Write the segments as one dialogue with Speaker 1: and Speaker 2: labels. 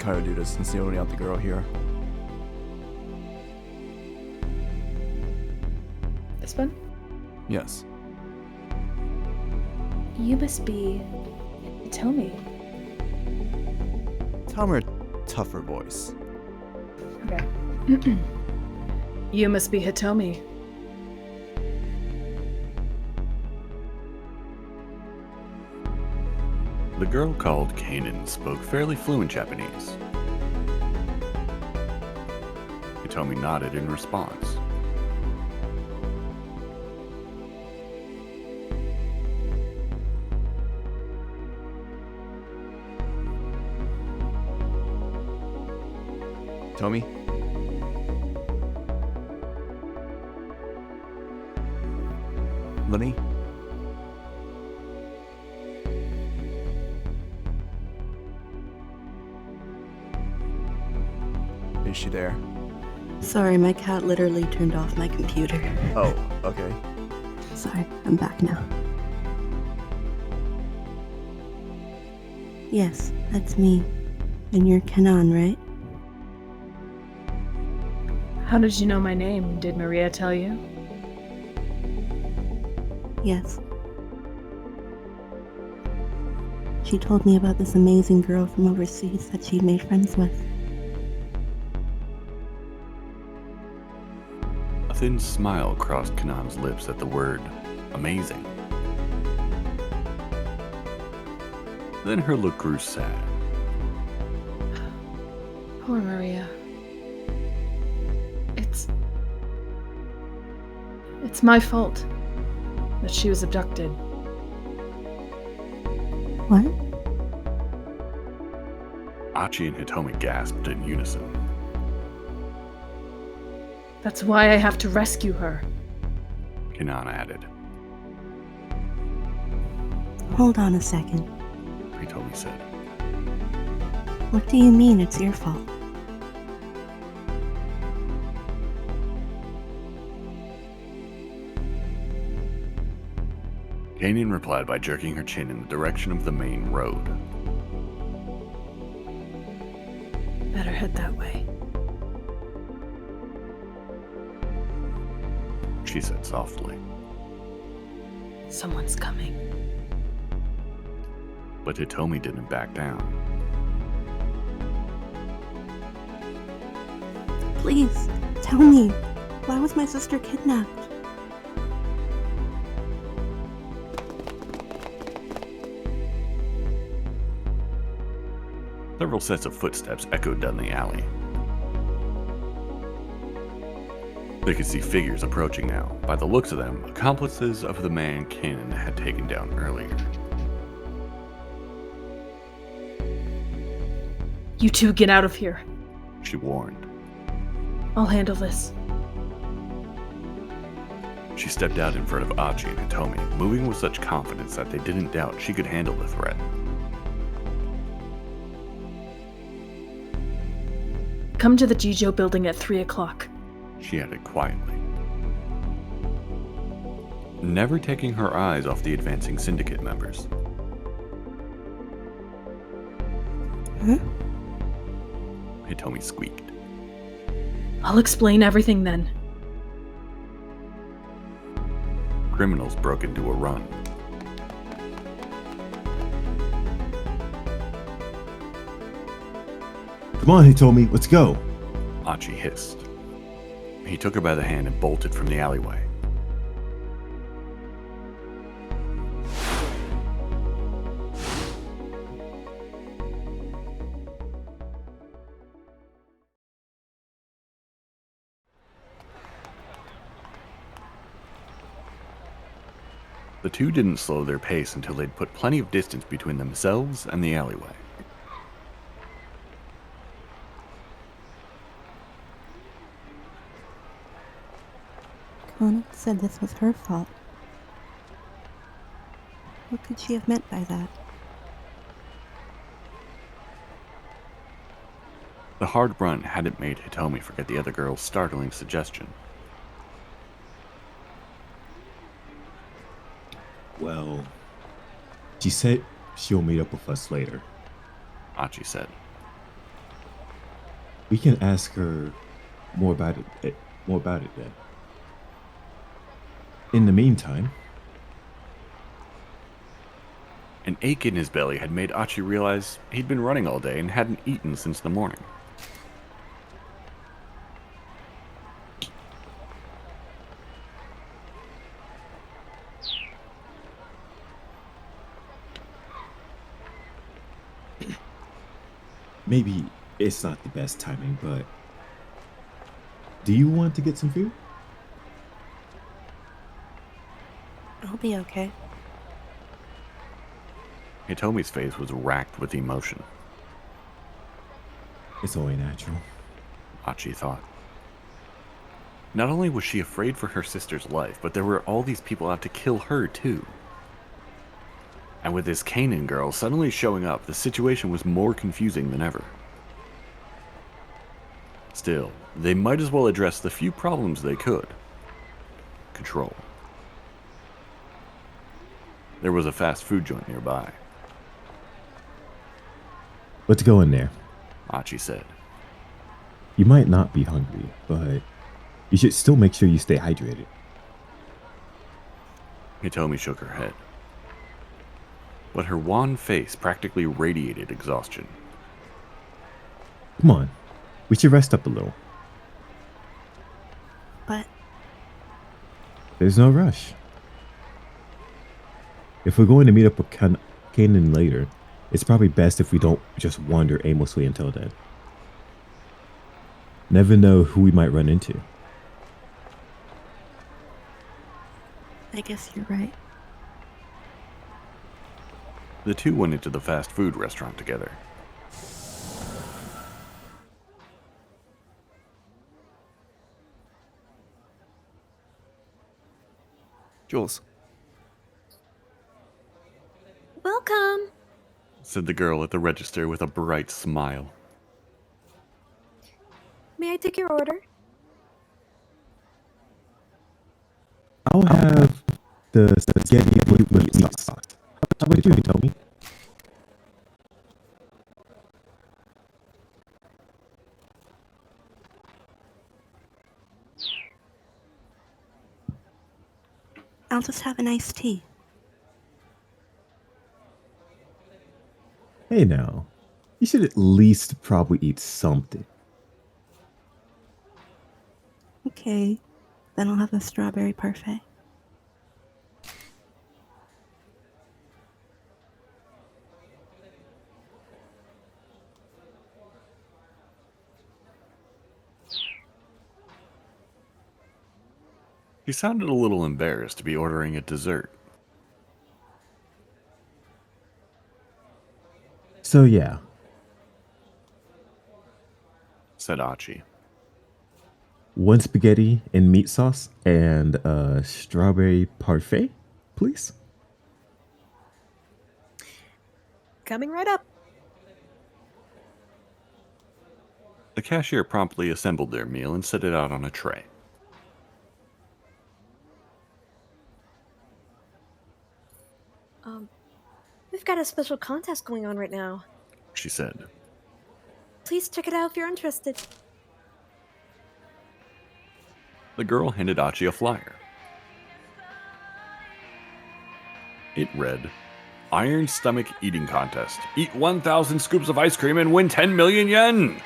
Speaker 1: try to do this since the only other girl here.
Speaker 2: This one?
Speaker 1: Yes.
Speaker 2: You must be Hitomi.
Speaker 1: Tell me a tougher voice.
Speaker 2: Okay. You must be Hitomi.
Speaker 3: The girl called Caanan spoke fairly fluent Japanese. Hitomi nodded in response.
Speaker 1: Hitomi? Lini? Is she there?
Speaker 4: Sorry, my cat literally turned off my computer.
Speaker 1: Oh, okay.
Speaker 4: Sorry, I'm back now. Yes, that's me. And you're Caanan, right?
Speaker 2: How did you know my name? Did Maria tell you?
Speaker 4: Yes. She told me about this amazing girl from overseas that she'd made friends with.
Speaker 3: A thin smile crossed Caanan's lips at the word amazing. Then her look grew sad.
Speaker 2: Poor Maria. It's my fault that she was abducted.
Speaker 4: What?
Speaker 3: Achi and Hitomi gasped in unison.
Speaker 2: That's why I have to rescue her.
Speaker 3: Caanan added.
Speaker 4: Hold on a second.
Speaker 3: Hitomi said.
Speaker 4: What do you mean it's your fault?
Speaker 3: Caanan replied by jerking her chin in the direction of the main road.
Speaker 2: Better head that way.
Speaker 3: She said softly.
Speaker 2: Someone's coming.
Speaker 3: But Hitomi didn't back down.
Speaker 4: Please, tell me, why was my sister kidnapped?
Speaker 3: Several sets of footsteps echoed down the alley. They could see figures approaching now. By the looks of them, accomplices of the man Caanan had taken down earlier.
Speaker 2: You two get out of here.
Speaker 3: She warned.
Speaker 2: I'll handle this.
Speaker 3: She stepped out in front of Achi and Hitomi, moving with such confidence that they didn't doubt she could handle the threat.
Speaker 2: Come to the Jijo building at 3 o'clock.
Speaker 3: She added quietly, never taking her eyes off the advancing syndicate members.
Speaker 4: Huh?
Speaker 3: Hitomi squeaked.
Speaker 2: I'll explain everything then.
Speaker 3: Criminals broke into a run.
Speaker 5: Come on, Hitomi, let's go.
Speaker 3: Achi hissed. He took her by the hand and bolted from the alleyway. The two didn't slow their pace until they'd put plenty of distance between themselves and the alleyway.
Speaker 4: Caanan said this was her fault. What could she have meant by that?
Speaker 3: The hard run hadn't made Hitomi forget the other girl's startling suggestion.
Speaker 5: Well, she said she'll meet up with us later.
Speaker 3: Achi said.
Speaker 5: We can ask her more about it. More about it then. In the meantime,
Speaker 3: An ache in his belly had made Achi realize he'd been running all day and hadn't eaten since the morning.
Speaker 5: maybe it's not the best timing, but do you want to get some food?
Speaker 4: I'll be okay.
Speaker 3: Hitomi's face was racked with emotion,
Speaker 5: It's only natural.
Speaker 3: Achi thought. Not only was she afraid for her sister's life, but there were all these people out to kill her too. And with this Caanan girl suddenly showing up, the situation was more confusing than ever. Still, they might as well address the few problems they could. Control. There was a fast food joint nearby,
Speaker 5: Let's go in there.
Speaker 3: Achi said.
Speaker 5: You might not be hungry, but you should still make sure you stay hydrated.
Speaker 3: Hitomi shook her head. But her wan face practically radiated exhaustion.
Speaker 5: Come on, we should rest up a little.
Speaker 4: But
Speaker 5: There's no rush. If we're going to meet up with Caanan later, it's probably best if we don't just wander aimlessly until then. Never know who we might run into.
Speaker 4: I guess you're right.
Speaker 3: The two went into the fast food restaurant together.
Speaker 1: Jules,
Speaker 6: Welcome.
Speaker 3: Said the girl at the register with a bright smile.
Speaker 6: May I take your order?
Speaker 5: I'll have the spaghetti with meat sauce. How about you, Hitomi?
Speaker 4: I'll just have an iced tea.
Speaker 5: Hey now, you should at least probably eat something.
Speaker 4: Okay, then I'll have a strawberry parfait.
Speaker 3: He sounded a little embarrassed to be ordering a dessert.
Speaker 5: So yeah,
Speaker 3: Said Achi.
Speaker 5: one spaghetti and meat sauce and a strawberry parfait, please.
Speaker 6: Coming right up.
Speaker 3: The cashier promptly assembled their meal and set it out on a tray.
Speaker 6: We've got a special contest going on right now.
Speaker 3: She said.
Speaker 6: Please check it out if you're interested.
Speaker 3: The girl handed Achi a flyer. It read, Iron Stomach Eating Contest. Eat 1,000 scoops of ice cream and win 10 million yen!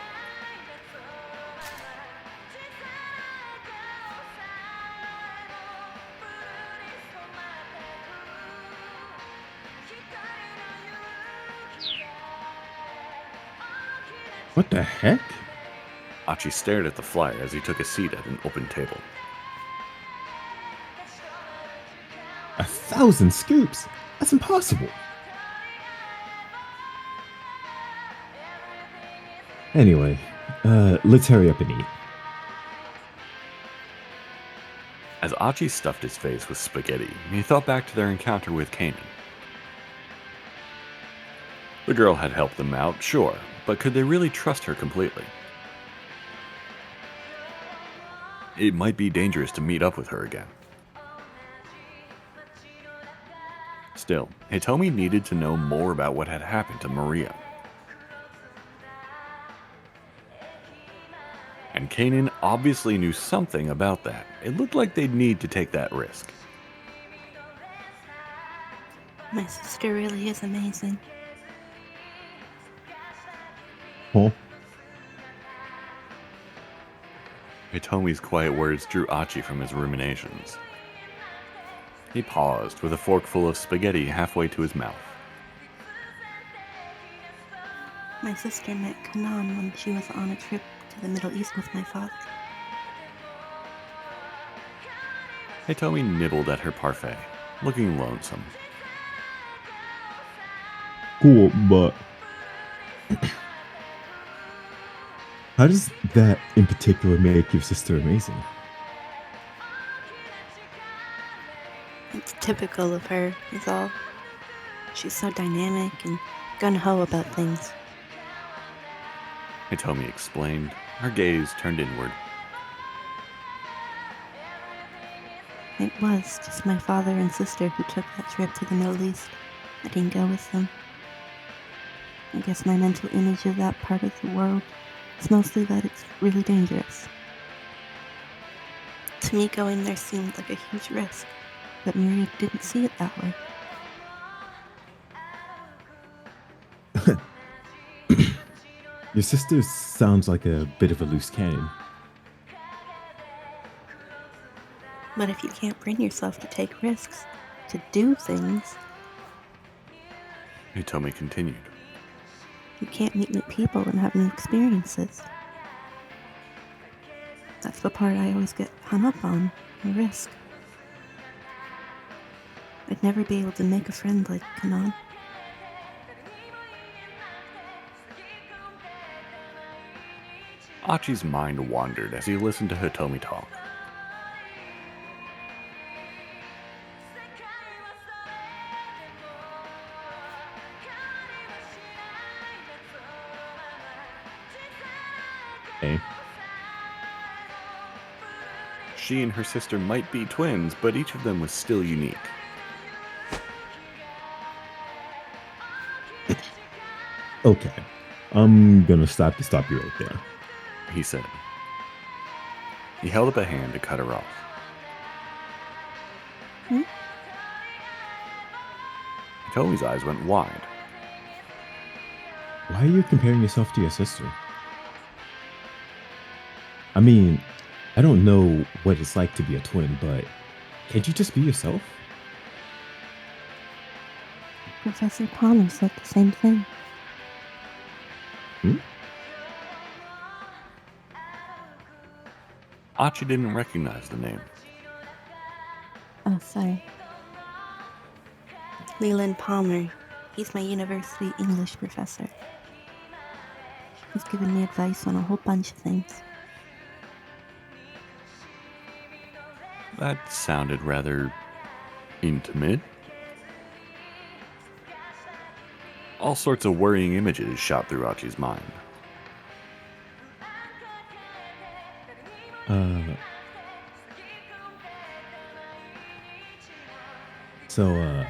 Speaker 5: What the heck?
Speaker 3: Achi stared at the flyer as he took a seat at an open table.
Speaker 5: 1,000 scoops? That's impossible. Anyway, let's hurry up and eat.
Speaker 3: As Achi stuffed his face with spaghetti, he thought back to their encounter with Caanan. The girl had helped them out, sure, but could they really trust her completely? It might be dangerous to meet up with her again. Still, Hitomi needed to know more about what had happened to Maria. And Caanan obviously knew something about that. It looked like they'd need to take that risk.
Speaker 4: My sister really is amazing.
Speaker 5: Huh?
Speaker 3: Hitomi's quiet words drew Achi from his ruminations. He paused with a forkful of spaghetti halfway to his mouth.
Speaker 4: My sister met Caanan when she was on a trip to the Middle East with my father.
Speaker 3: Hitomi nibbled at her parfait, looking lonesome.
Speaker 5: Cool, but how does that in particular make your sister amazing?
Speaker 4: It's typical of her, is all. She's so dynamic and gung-ho about things.
Speaker 3: Hitomi explained, her gaze turned inward.
Speaker 4: It was just my father and sister who took that trip to the Middle East. I didn't go with them. I guess my mental image of that part of the world is mostly that it's really dangerous. To me, going there seemed like a huge risk, but Miri didn't see it that way.
Speaker 5: Your sister sounds like a bit of a loose cannon.
Speaker 4: But if you can't bring yourself to take risks, to do things,
Speaker 3: Hitomi continued.
Speaker 4: you can't meet new people and have new experiences. That's the part I always get hung up on, the risk. I'd never be able to make a friend like Caanan.
Speaker 3: Achi's mind wandered as he listened to Hitomi talk.
Speaker 5: Eh?
Speaker 3: She and her sister might be twins, but each of them was still unique.
Speaker 5: Okay, I'm gonna stop you right there.
Speaker 3: He said. He held up a hand to cut her off. Hitomi's eyes went wide.
Speaker 5: Why are you comparing yourself to your sister? I mean, I don't know what it's like to be a twin, but can't you just be yourself?
Speaker 4: Professor Palmer said the same thing.
Speaker 3: Achi didn't recognize the name.
Speaker 4: Oh, sorry. Leland Palmer. He's my university English professor. He's given me advice on a whole bunch of things.
Speaker 3: That sounded rather intimate. All sorts of worrying images shot through Achi's mind.
Speaker 5: So,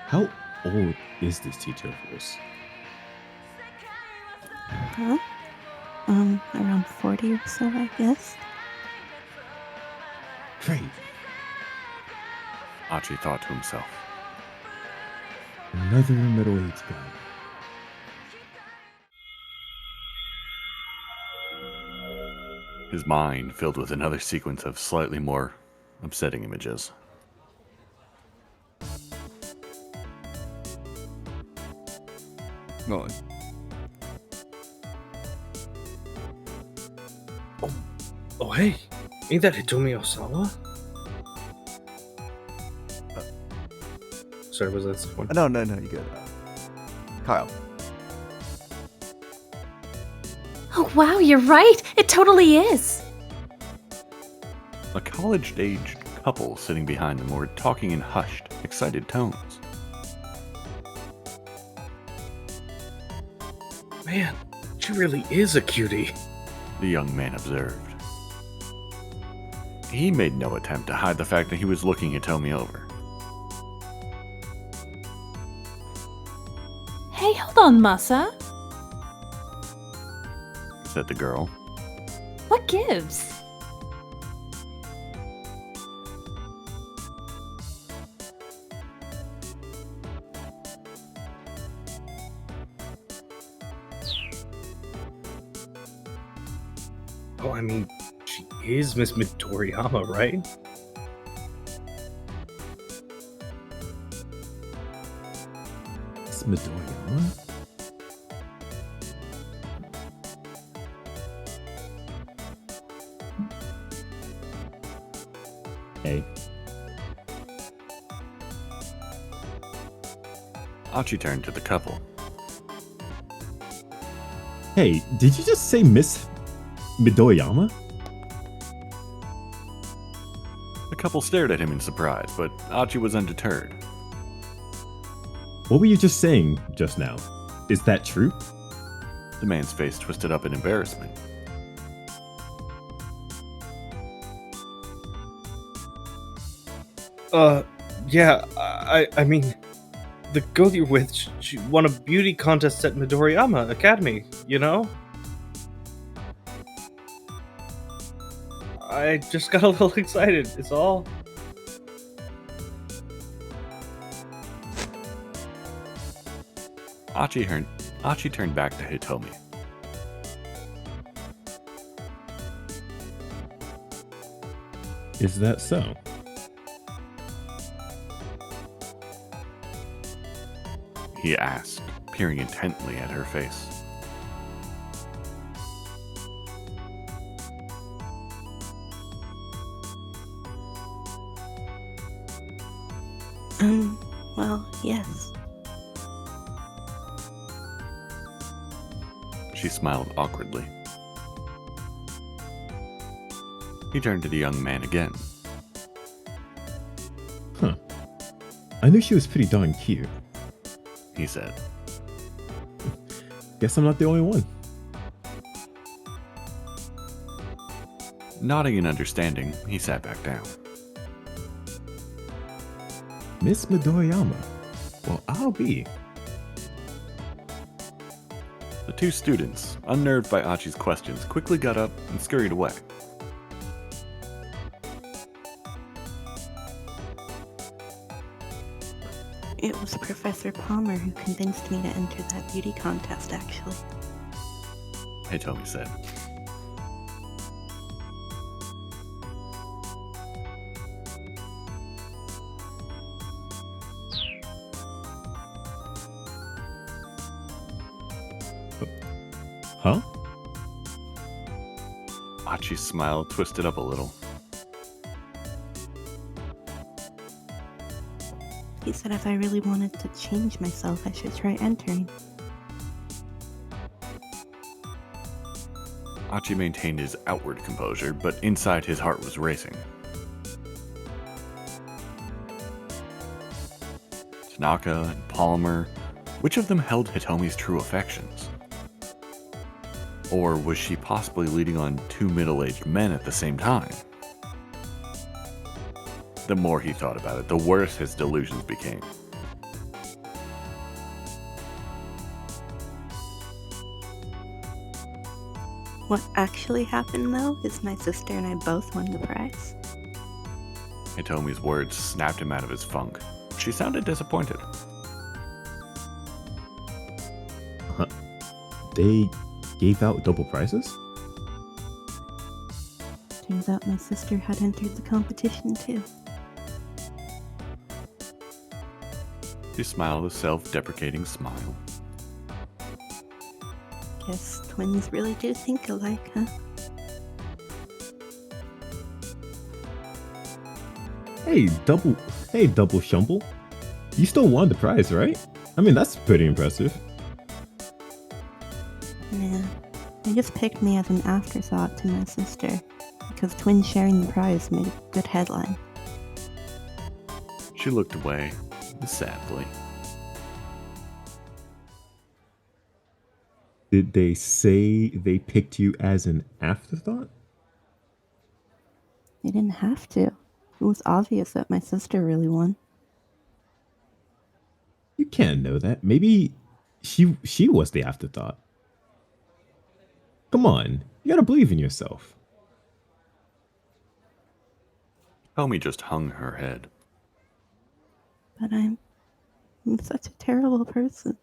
Speaker 5: how old is this teacher of yours?
Speaker 4: Huh? Around 40 or so, I guess.
Speaker 5: Great.
Speaker 3: Achi thought to himself.
Speaker 5: Another middle-aged guy.
Speaker 3: His mind filled with another sequence of slightly more upsetting images.
Speaker 1: Nolan.
Speaker 7: Oh, hey, ain't that Hitomi Osawa? Sorry, was that someone?
Speaker 1: No, you good. Kyle.
Speaker 2: Oh, wow, you're right. It totally is.
Speaker 3: A college-aged couple sitting behind them were talking in hushed, excited tones.
Speaker 7: Man, she really is a cutie.
Speaker 3: The young man observed. He made no attempt to hide the fact that he was looking Hitomi over.
Speaker 2: Hey, hold on, Masa.
Speaker 3: Said the girl.
Speaker 8: What gives?
Speaker 7: Oh, I mean, she is Miss Midoriyama, right?
Speaker 5: It's Midoriyama? Hey.
Speaker 3: Achi turned to the couple.
Speaker 5: Hey, did you just say Miss Midoriyama?
Speaker 3: The couple stared at him in surprise, but Achi was undeterred.
Speaker 5: What were you just saying just now? Is that true?
Speaker 3: The man's face twisted up in embarrassment.
Speaker 7: Yeah, I mean, the girl you're with, she won a beauty contest at Midoriyama Academy, you know? I just got a little excited, it's all.
Speaker 3: Achi turned back to Hitomi.
Speaker 5: Is that so?
Speaker 3: He asked, peering intently at her face.
Speaker 4: Well, yes.
Speaker 3: She smiled awkwardly. He turned to the young man again.
Speaker 5: Huh. I knew she was pretty darn cute.
Speaker 3: He said.
Speaker 5: Guess I'm not the only one.
Speaker 3: Nodding in understanding, he sat back down.
Speaker 5: Miss Midoriyama. Well, I'll be.
Speaker 3: The two students, unnerved by Achi's questions, quickly got up and scurried away.
Speaker 4: It was Professor Palmer who convinced me to enter that beauty contest, actually.
Speaker 3: Hitomi said.
Speaker 5: Huh?
Speaker 3: Achi's smile twisted up a little.
Speaker 4: He said if I really wanted to change myself, I should try entering.
Speaker 3: Achi maintained his outward composure, but inside his heart was racing. Tanaka and Palmer, which of them held Hitomi's true affections? Or was she possibly leading on two middle-aged men at the same time? The more he thought about it, the worse his delusions became.
Speaker 4: What actually happened, though, is my sister and I both won the prize.
Speaker 3: Hitomi's words snapped him out of his funk. She sounded disappointed.
Speaker 5: They gave out double prizes?
Speaker 4: Turns out my sister had entered the competition, too.
Speaker 3: She smiled a self-deprecating smile.
Speaker 4: Guess twins really do think alike, huh?
Speaker 5: Hey, double shumble. You still won the prize, right? I mean, that's pretty impressive.
Speaker 4: Yeah, they just picked me as an afterthought to my sister, because twins sharing the prize made a good headline.
Speaker 3: She looked away, sadly.
Speaker 5: Did they say they picked you as an afterthought?
Speaker 4: They didn't have to. It was obvious that my sister really won.
Speaker 5: You can't know that. Maybe she was the afterthought. Come on, you gotta believe in yourself.
Speaker 3: Hitomi just hung her head.
Speaker 4: But I'm such a terrible person.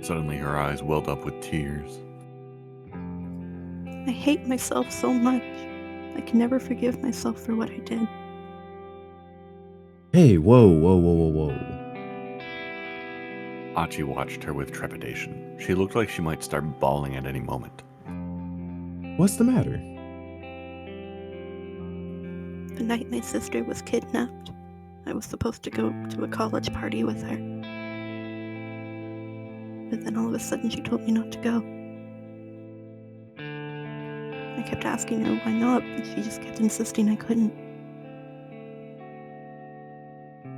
Speaker 3: Suddenly her eyes welled up with tears.
Speaker 4: I hate myself so much. I can never forgive myself for what I did.
Speaker 5: Hey, whoa.
Speaker 3: Achi watched her with trepidation. She looked like she might start bawling at any moment.
Speaker 5: What's the matter?
Speaker 4: The night my sister was kidnapped, I was supposed to go to a college party with her. But then all of a sudden she told me not to go. I kept asking her why not, but she just kept insisting I couldn't.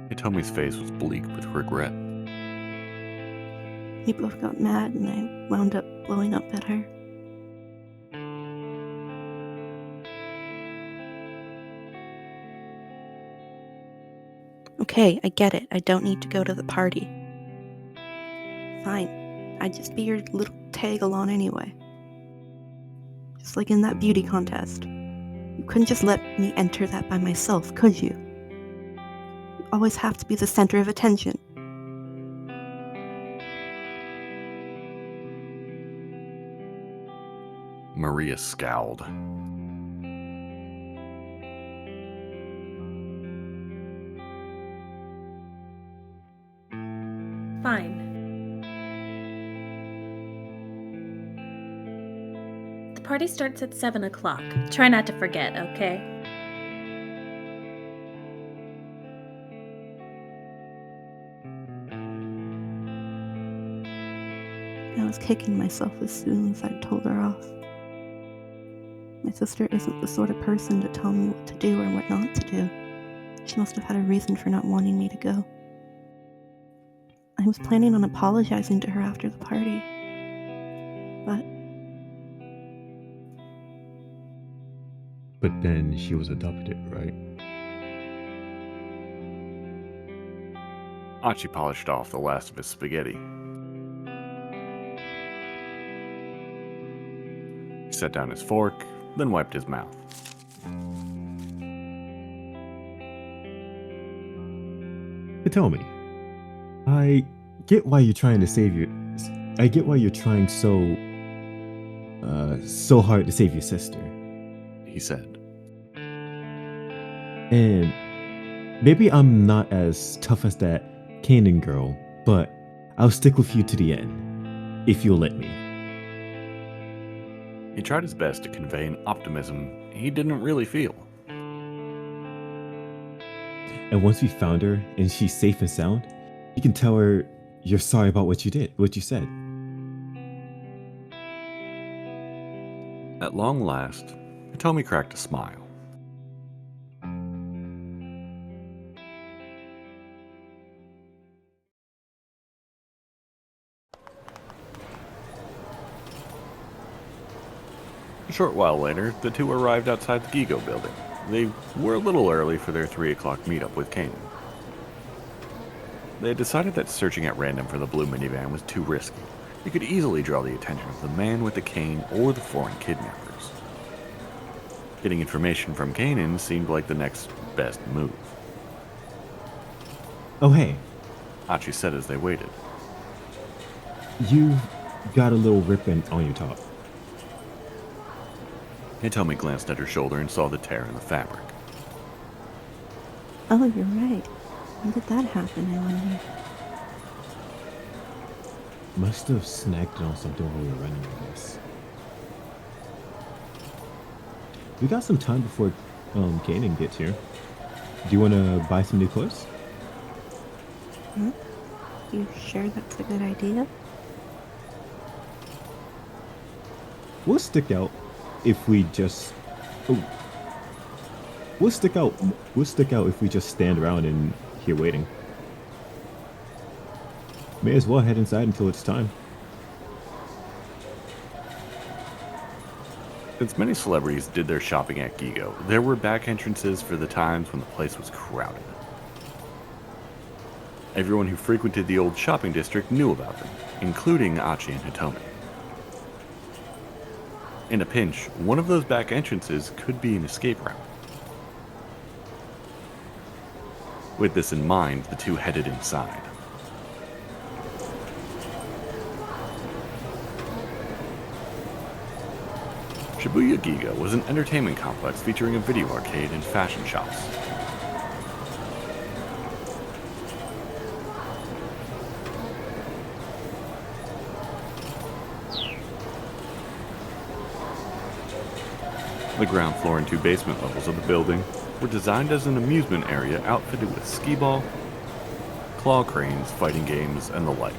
Speaker 3: Hitomi's face was bleak with regret.
Speaker 4: We both got mad and I wound up blowing up at her. Okay, I get it. I don't need to go to the party. Fine. I'd just be your little tag-along anyway. Just like in that beauty contest. You couldn't just let me enter that by myself, could you? You always have to be the center of attention.
Speaker 3: Maria scowled.
Speaker 2: Fine. The party starts at 7 o'clock. Try not to forget, okay?
Speaker 4: I was kicking myself as soon as I told her off. My sister isn't the sort of person to tell me what to do or what not to do. She must have had a reason for not wanting me to go. I was planning on apologizing to her after the party.
Speaker 5: But then she was adopted, right?
Speaker 3: Achi polished off the last of his spaghetti. He set down his fork, then wiped his mouth.
Speaker 5: Hitomi, I get why you're trying to save your... I get why you're trying so hard to save your sister.
Speaker 3: He said.
Speaker 5: And maybe I'm not as tough as that Caanan girl, but I'll stick with you to the end, if you'll let me.
Speaker 3: He tried his best to convey an optimism he didn't really feel.
Speaker 5: And once we found her and she's safe and sound, you can tell her you're sorry about what you said.
Speaker 3: At long last, Hitomi cracked a smile. A short while later, the two arrived outside the Gigo building. They were a little early for their 3 o'clock meetup with Caanan. They had decided that searching at random for the blue minivan was too risky. It could easily draw the attention of the man with the cane or the foreign kidnappers. Getting information from Caanan seemed like the next best move.
Speaker 5: Oh hey,
Speaker 3: Achi said as they waited.
Speaker 5: you've got a little ribbon on your top.
Speaker 3: Hitomi glanced at her shoulder and saw the tear in the fabric.
Speaker 4: Oh, you're right. When did that happen, I wonder?
Speaker 5: Must have snagged it on something while we were running, I guess. We got some time before Caanan gets here. Do you want to buy some new clothes?
Speaker 4: Huh? You sure that's a good idea?
Speaker 5: We'll stick out if we just... Oh. We'll stick out if we just stand around and here waiting. May as well head inside until it's time.
Speaker 3: Since many celebrities did their shopping at Gigo, there were back entrances for the times when the place was crowded. Everyone who frequented the old shopping district knew about them, including Achi and Hitomi. In a pinch, one of those back entrances could be an escape route. With this in mind, the two headed inside. Shibuya Giga was an entertainment complex featuring a video arcade and fashion shops. The ground floor and two basement levels of the building were designed as an amusement area outfitted with skee-ball, claw cranes, fighting games, and the like.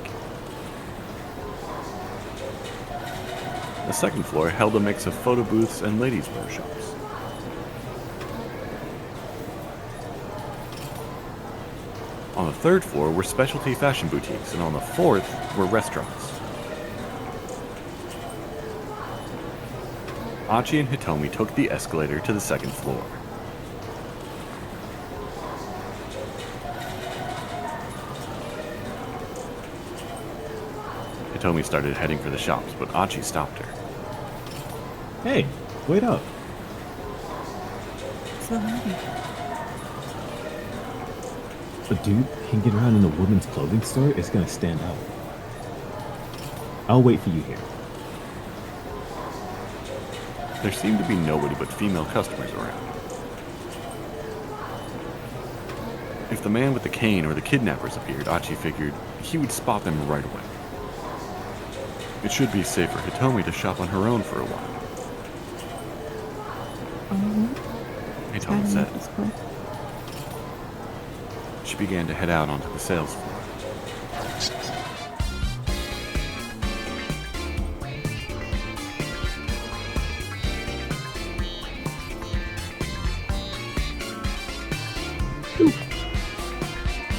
Speaker 3: The second floor held a mix of photo booths and ladies' wear shops. On the third floor were specialty fashion boutiques, and on the fourth were restaurants. Achi and Hitomi took the escalator to the second floor. Hitomi started heading for the shops, but Achi stopped her.
Speaker 5: Hey, wait up.
Speaker 4: What's the matter?
Speaker 5: A dude hanging around in a women's clothing store is gonna stand out. I'll wait for you here.
Speaker 3: There seemed to be nobody but female customers around. If the man with the cane or the kidnappers appeared, Achi figured he would spot them right away. It should be safe for Hitomi to shop on her own for a while, Hitomi said. She began to head out onto the sales floor.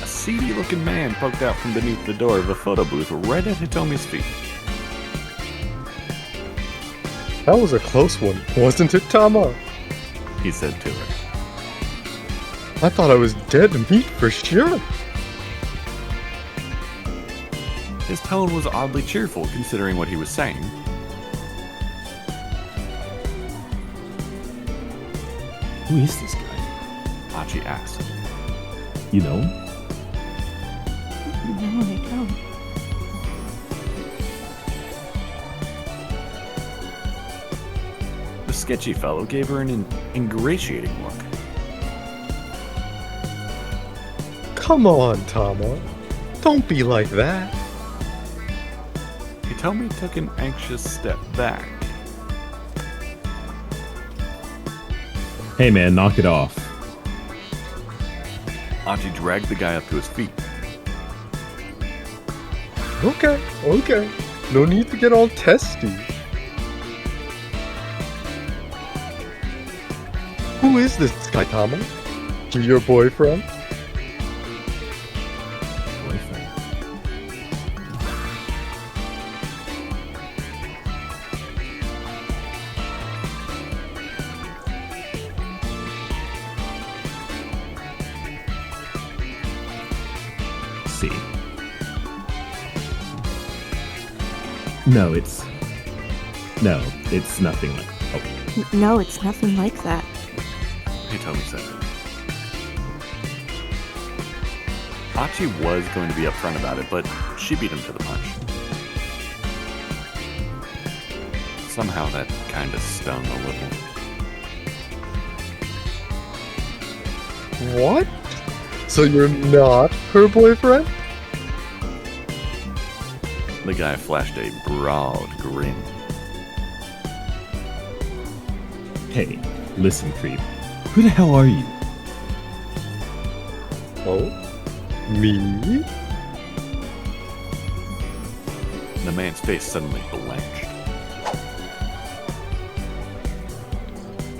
Speaker 3: A seedy-looking man poked out from beneath the door of a photo booth right at Hitomi's feet.
Speaker 8: That was a close one, wasn't it, Tama?
Speaker 3: He said to her.
Speaker 8: I thought I was dead meat for sure.
Speaker 3: His tone was oddly cheerful considering what he was saying.
Speaker 5: Who is this guy?
Speaker 3: Achi asked.
Speaker 5: You know?
Speaker 4: No, I don't.
Speaker 3: The sketchy fellow gave her an ingratiating look.
Speaker 8: Come on, Tama. Don't be like that.
Speaker 3: Hitomi took an anxious step back.
Speaker 5: Hey man, knock it off.
Speaker 3: Achi dragged the guy up to his feet.
Speaker 8: Okay. No need to get all testy. Who is this guy, Tama? He your boyfriend?
Speaker 5: Boyfriend. See. No, it's nothing like. Oh,
Speaker 4: No, it's nothing like that.
Speaker 3: Hitomi said. Achi was going to be upfront about it, but she beat him to the punch. Somehow that kind of stung a little.
Speaker 8: What? So you're not her boyfriend?
Speaker 3: The guy flashed a broad grin.
Speaker 5: hey, listen, creep. Who the hell are you?
Speaker 8: Oh? Me?
Speaker 3: The man's face suddenly blanched.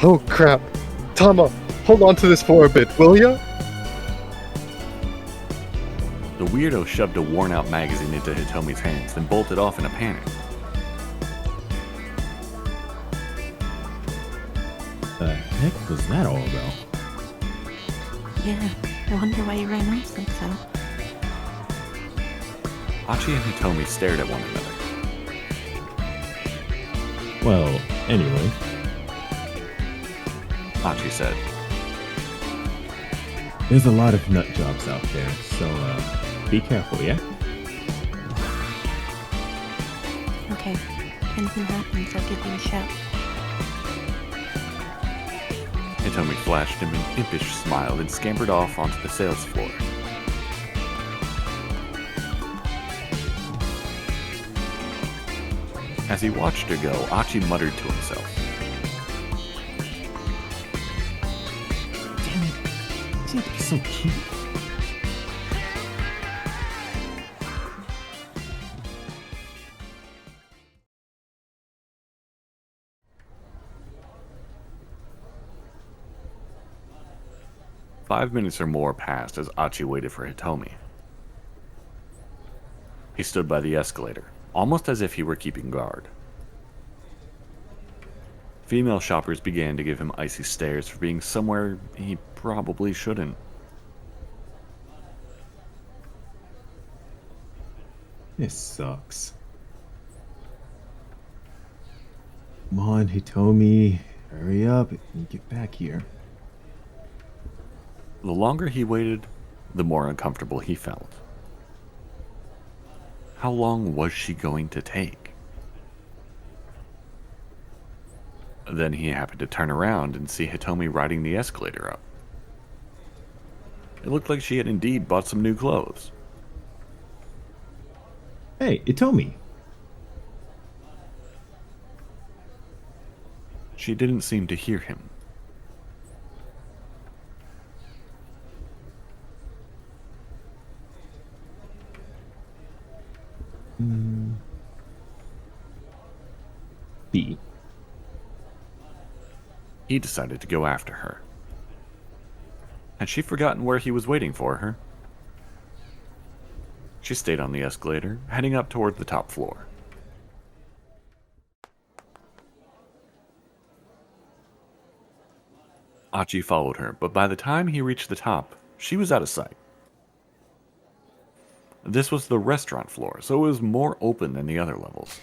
Speaker 8: Oh crap. Tama, hold on to this for a bit, will ya?
Speaker 3: The weirdo shoved a worn-out magazine into Hitomi's hands, then bolted off in a panic.
Speaker 5: The heck was that all about?
Speaker 4: Yeah, I wonder why you ran off like that.
Speaker 3: Achi and Hitomi stared at one another.
Speaker 5: Well, Anyway,
Speaker 3: Achi said.
Speaker 5: there's a lot of nut jobs out there, so be careful, yeah?
Speaker 4: Okay. If anything happens, I'll give you a shout.
Speaker 3: Hitomi flashed him an impish smile and scampered off onto the sales floor. As he watched her go, Achi muttered to himself.
Speaker 5: Damn it. She's so cute.
Speaker 3: "5 minutes or more passed as Achi waited for Hitomi. He stood by the escalator, almost as if he were keeping guard. Female shoppers began to give him icy stares for being somewhere he probably shouldn't.
Speaker 5: This sucks. Come on, Hitomi. Hurry up and get back here.
Speaker 3: The longer he waited, the more uncomfortable he felt. How long was she going to take? Then he happened to turn around and see Hitomi riding the escalator up. It looked like she had indeed bought some new clothes.
Speaker 5: Hey, Hitomi.
Speaker 3: She didn't seem to hear him.
Speaker 5: B.
Speaker 3: He decided to go after her. Had she forgotten where he was waiting for her? She stayed on the escalator, heading up toward the top floor. Achi followed her, but by the time he reached the top, she was out of sight. This was the restaurant floor, so it was more open than the other levels.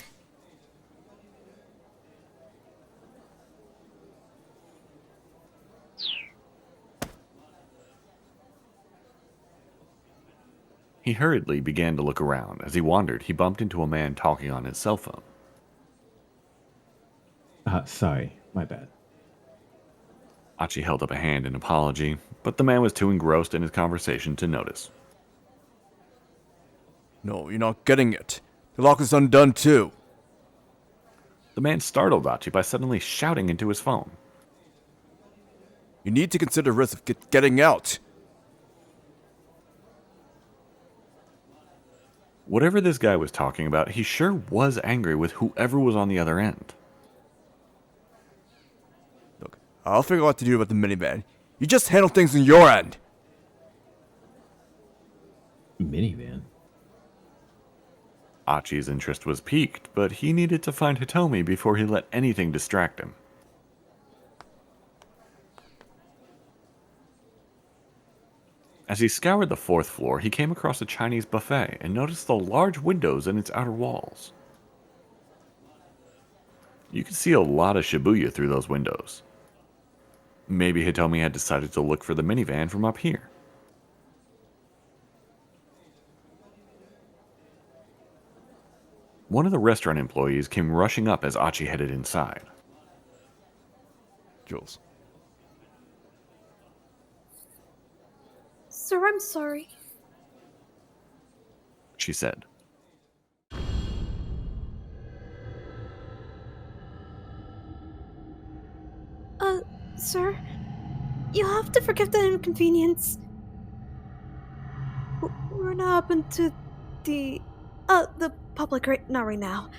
Speaker 3: He hurriedly began to look around. As he wandered, he bumped into a man talking on his cell phone.
Speaker 5: Sorry, my bad.
Speaker 3: Achi held up a hand in apology, but the man was too engrossed in his conversation to notice.
Speaker 1: No, you're not getting it. The lock is undone too.
Speaker 3: The man startled Achi by suddenly shouting into his phone.
Speaker 1: You need to consider the risk of getting out.
Speaker 3: Whatever this guy was talking about, he sure was angry with whoever was on the other end.
Speaker 1: Look, I'll figure out what to do about the minivan. You just handle things on your end.
Speaker 5: Minivan?
Speaker 3: Achi's interest was piqued, but he needed to find Hitomi before he let anything distract him. As he scoured the 4th floor, he came across a Chinese buffet and noticed the large windows in its outer walls. You could see a lot of Shibuya through those windows. Maybe Hitomi had decided to look for the minivan from up here. One of the restaurant employees came rushing up as Achi headed inside.
Speaker 1: Jules.
Speaker 6: Sir, I'm sorry.
Speaker 3: She said.
Speaker 6: Sir, you'll have to forgive the inconvenience. We're not open to the public not right now.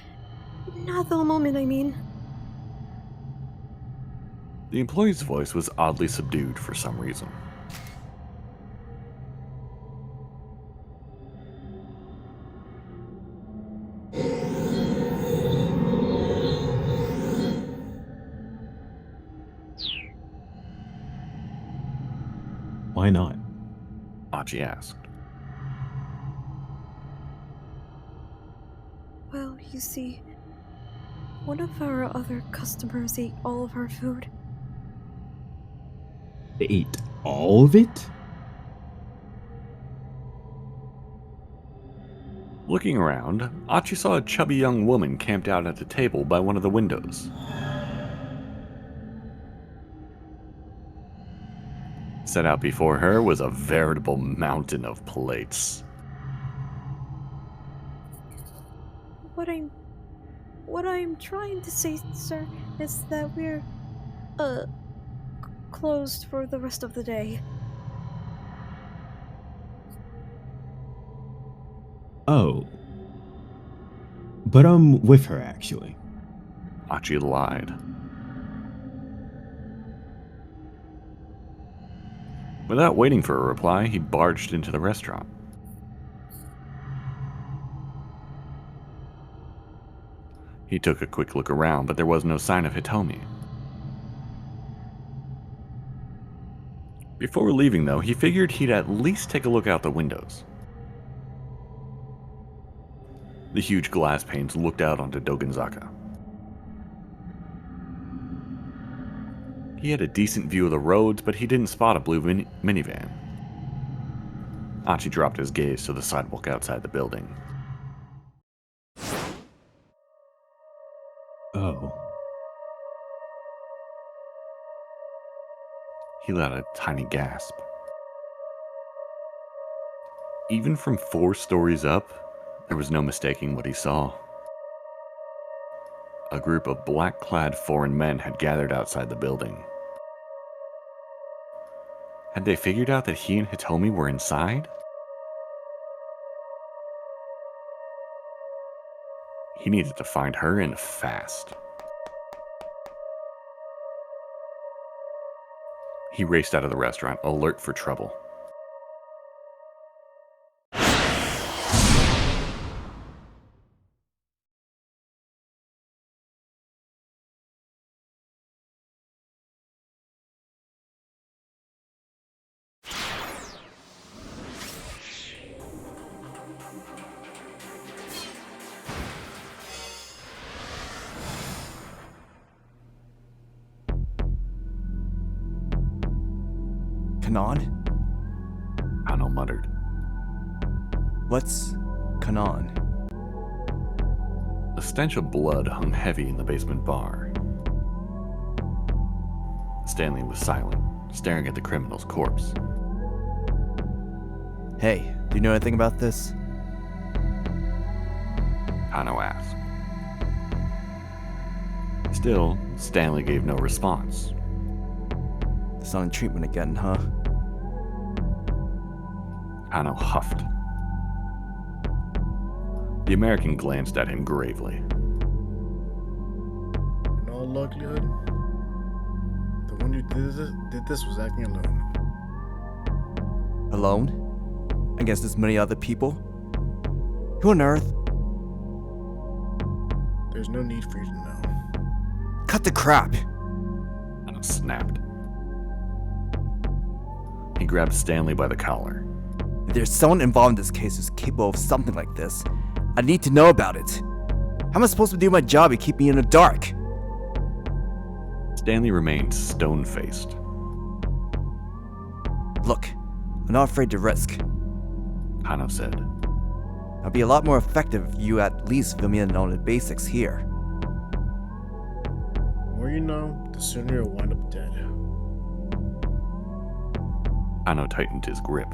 Speaker 6: Not at the moment, I mean.
Speaker 3: The employee's voice was oddly subdued for some reason.
Speaker 5: Why not?
Speaker 3: Achi asked.
Speaker 6: Well, you see, one of our other customers ate all of our food.
Speaker 5: They ate all of it?
Speaker 3: Looking around, Achi saw a chubby young woman camped out at a table by one of the windows. Set out before her was a veritable mountain of plates.
Speaker 6: What I'm trying to say, sir, is that we're, closed for the rest of the day.
Speaker 5: Oh. But I'm with her, actually.
Speaker 3: Achi lied. Without waiting for a reply, he barged into the restaurant. He took a quick look around, but there was no sign of Hitomi. Before leaving, though, he figured he'd at least take a look out the windows. The huge glass panes looked out onto Dogenzaka. He had a decent view of the roads, but he didn't spot a blue minivan. Achi dropped his gaze to the sidewalk outside the building.
Speaker 5: Oh.
Speaker 3: He let out a tiny gasp. Even from 4 stories up, there was no mistaking what he saw. A group of black-clad foreign men had gathered outside the building. Had they figured out that he and Hitomi were inside? He needed to find her, and fast. He raced out of the restaurant, alert for trouble.
Speaker 1: Caanan?
Speaker 3: Ano muttered.
Speaker 1: What's Caanan?
Speaker 3: A stench of blood hung heavy in the basement bar. Stanley was silent, staring at the criminal's corpse.
Speaker 1: Hey, do you know anything about this?
Speaker 3: Ano asked. Still, Stanley gave no response.
Speaker 1: It's on treatment again, huh?
Speaker 3: Ano huffed. The American glanced at him gravely.
Speaker 9: In all likelihood, the one who did this was acting alone.
Speaker 1: Alone? Against as many other people? Who on earth?
Speaker 9: There's no need for you to know.
Speaker 1: Cut the crap!
Speaker 3: Ano snapped. He grabbed Stanley by the collar.
Speaker 1: If there's someone involved in this case who's capable of something like this, I need to know about it. How am I supposed to do my job and keep me in the dark?
Speaker 3: Stanley remained stone-faced.
Speaker 1: Look, I'm not afraid to risk.
Speaker 3: Ano said.
Speaker 1: I'll be a lot more effective if you at least fill me in on the basics here.
Speaker 9: The more you know, the sooner you'll wind up dead.
Speaker 3: Ano tightened his grip.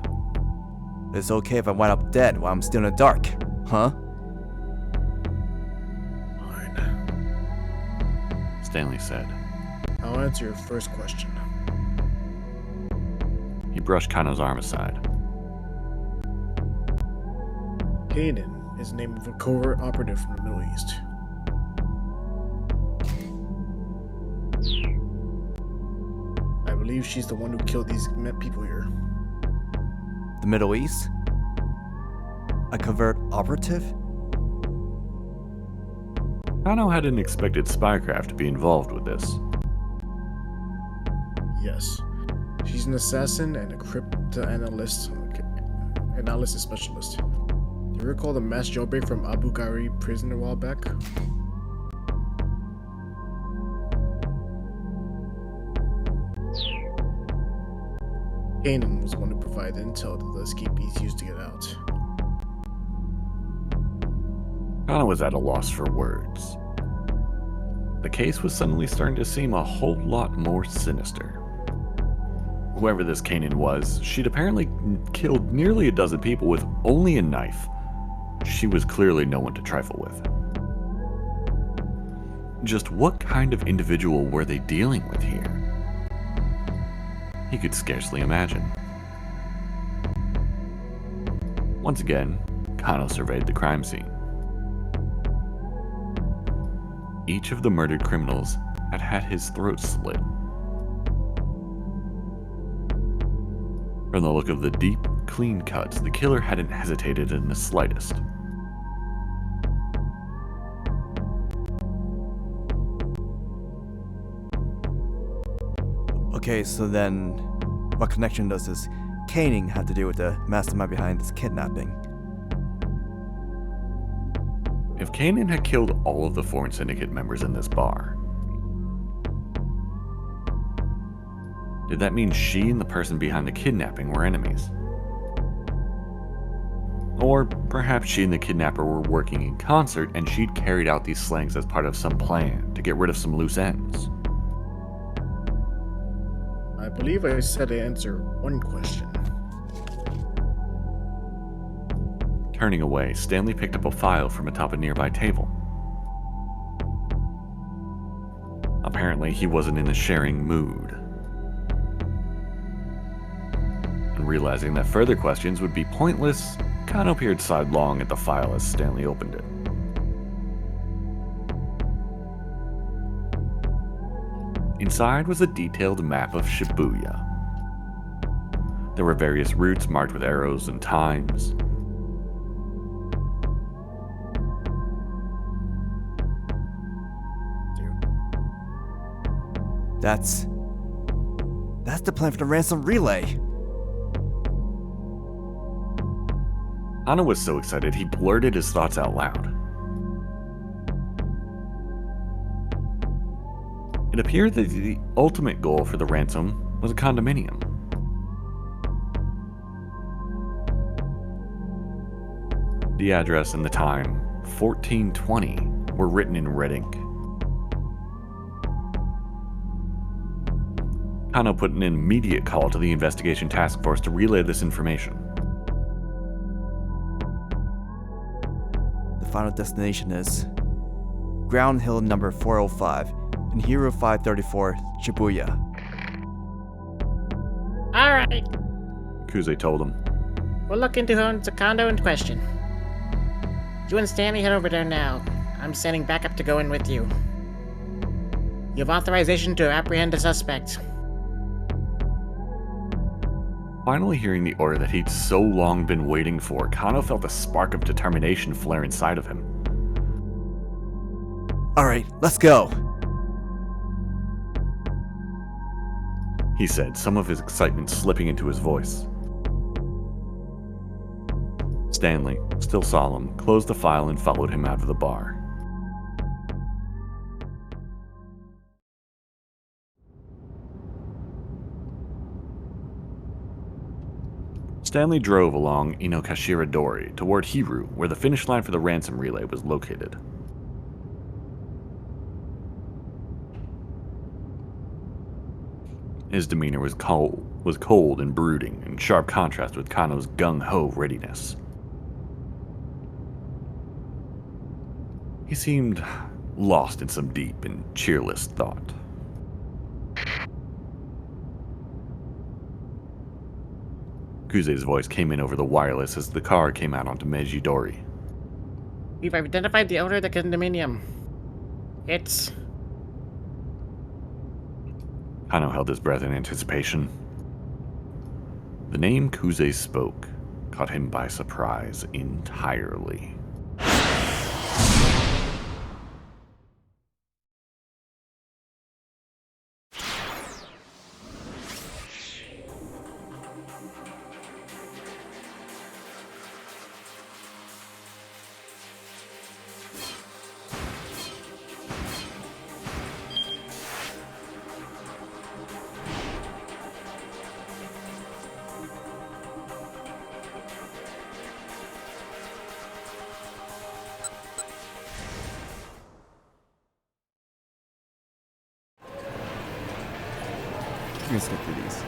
Speaker 1: It's okay if I wind up dead while I'm still in the dark, huh?
Speaker 9: Fine.
Speaker 3: Stanley said.
Speaker 9: I'll answer your first question.
Speaker 3: He brushed Kano's arm aside.
Speaker 9: Caanan is the name of a covert operative from the Middle East. I believe she's the one who killed these people here.
Speaker 1: The Middle East? A covert operative?
Speaker 3: Kano hadn't expected spycraft to be involved with this.
Speaker 9: Yes. She's an assassin and a cryptanalysis specialist. Do you recall the mass jailbreak from Abu Ghraib prison a while back? Caanan was the one who provided intel that the escapees used to get out.
Speaker 3: Caanan was at a loss for words. The case was suddenly starting to seem a whole lot more sinister. Whoever this Caanan was, she'd apparently killed nearly a dozen people with only a knife. She was clearly no one to trifle with. Just what kind of individual were they dealing with here? He could scarcely imagine. Once again, Kano surveyed the crime scene. Each of the murdered criminals had had his throat slit. From the look of the deep, clean cuts, the killer hadn't hesitated in the slightest.
Speaker 1: Okay, so then, what connection does this caning have to do with the mastermind behind this kidnapping?
Speaker 3: If Caanan had killed all of the foreign syndicate members in this bar, did that mean she and the person behind the kidnapping were enemies? Or perhaps she and the kidnapper were working in concert and she'd carried out these slangs as part of some plan to get rid of some loose ends?
Speaker 9: I believe I said to answer one question.
Speaker 3: Turning away, Stanley picked up a file from atop a nearby table. Apparently, he wasn't in a sharing mood. And realizing that further questions would be pointless, Kano peered sidelong at the file as Stanley opened it. Inside was a detailed map of Shibuya. There were various routes marked with arrows and times.
Speaker 1: That's the plan for the ransom relay.
Speaker 3: Anna was so excited he blurted his thoughts out loud. It appeared that the ultimate goal for the ransom was a condominium. The address and the time, 1420, were written in red ink. Kano put an immediate call to the investigation task force to relay this information.
Speaker 1: The final destination is Ground Hill number 405 in Hero 534, Shibuya.
Speaker 10: Alright,
Speaker 3: Kuze told him.
Speaker 10: we'll look into who owns the condo in question. You and Stanley head over there now. I'm sending backup to go in with you. You have authorization to apprehend the suspect.
Speaker 3: Finally hearing the order that he'd so long been waiting for, Kano felt a spark of determination flare inside of him.
Speaker 1: Alright, let's go.
Speaker 3: He said, some of his excitement slipping into his voice. Stanley, still solemn, closed the file and followed him out of the bar. Stanley drove along Inokashira Dori toward Hiru, where the finish line for the ransom relay was located. His demeanor was cold and brooding, in sharp contrast with Kano's gung-ho readiness. He seemed lost in some deep and cheerless thought. Kuze's voice came in over the wireless as the car came out onto Meiji-dori.
Speaker 10: We've identified the owner of the condominium. It's...
Speaker 3: Kano held his breath in anticipation. The name Kuze spoke caught him by surprise entirely.
Speaker 1: can skip through these.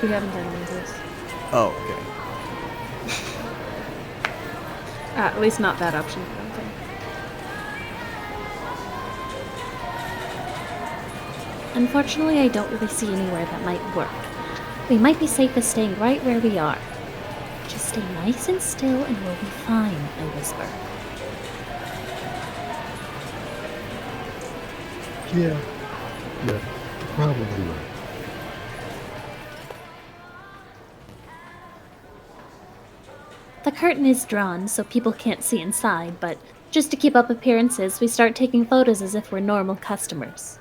Speaker 2: We haven't done any of this.
Speaker 1: Oh, okay.
Speaker 2: At least not that option, I don't think. Unfortunately, I don't really see anywhere that might work. We might be safest staying right where we are. Just stay nice and still and we'll be fine, I whisper.
Speaker 8: Yeah, probably right.
Speaker 2: The curtain is drawn so people can't see inside, but just to keep up appearances, we start taking photos as if we're normal customers.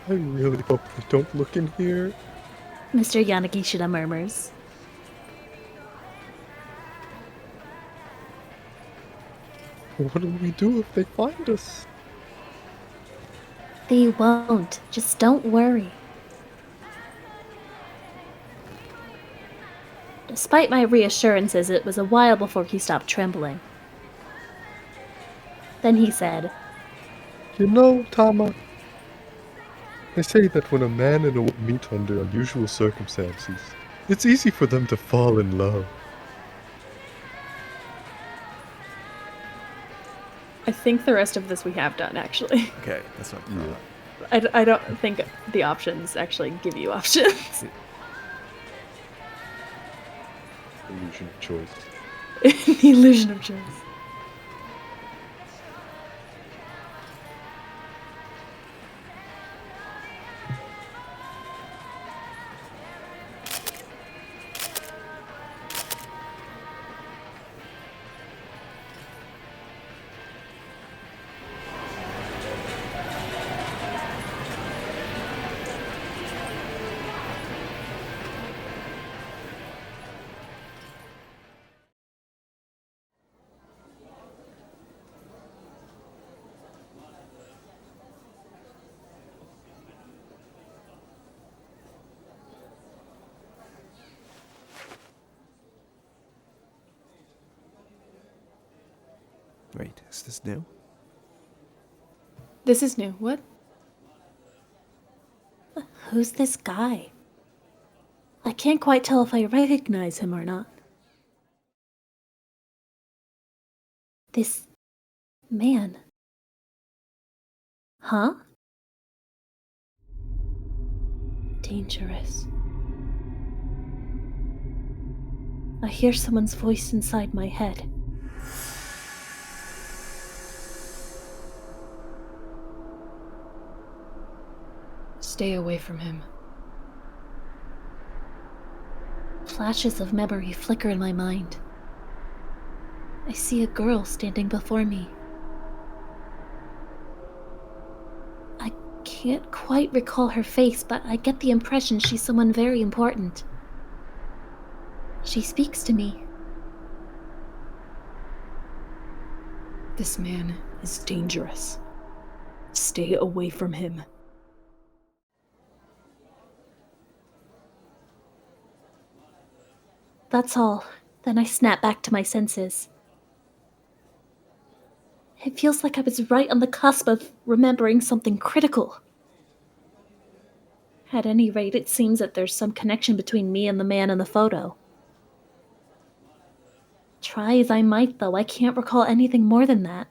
Speaker 8: I really hope they don't look in here.
Speaker 2: Mr. Yanagishita murmurs.
Speaker 8: What do we do if they find us?
Speaker 2: They won't. Just don't worry. Despite my reassurances, it was a while before he stopped trembling. Then he said,
Speaker 8: You know, Tama, they say that when a man and a woman meet under unusual circumstances, it's easy for them to fall in love.
Speaker 2: I think the rest of this we have done, actually.
Speaker 1: Okay, that's what I thought.
Speaker 2: I don't think the options actually give you options.
Speaker 8: Illusion of choice.
Speaker 2: The illusion of choice.
Speaker 1: Wait, is this new?
Speaker 2: This is new. What? Who's this guy? I can't quite tell if I recognize him or not. This man. Huh? Dangerous. I hear someone's voice inside my head.
Speaker 11: Stay away from him.
Speaker 2: Flashes of memory flicker in my mind. I see a girl standing before me. I can't quite recall her face, but I get the impression she's someone very important. She speaks to me.
Speaker 11: This man is dangerous. Stay away from him.
Speaker 2: That's all. Then I snap back to my senses. It feels like I was right on the cusp of remembering something critical. At any rate, it seems that there's some connection between me and the man in the photo. Try as I might, though, I can't recall anything more than that.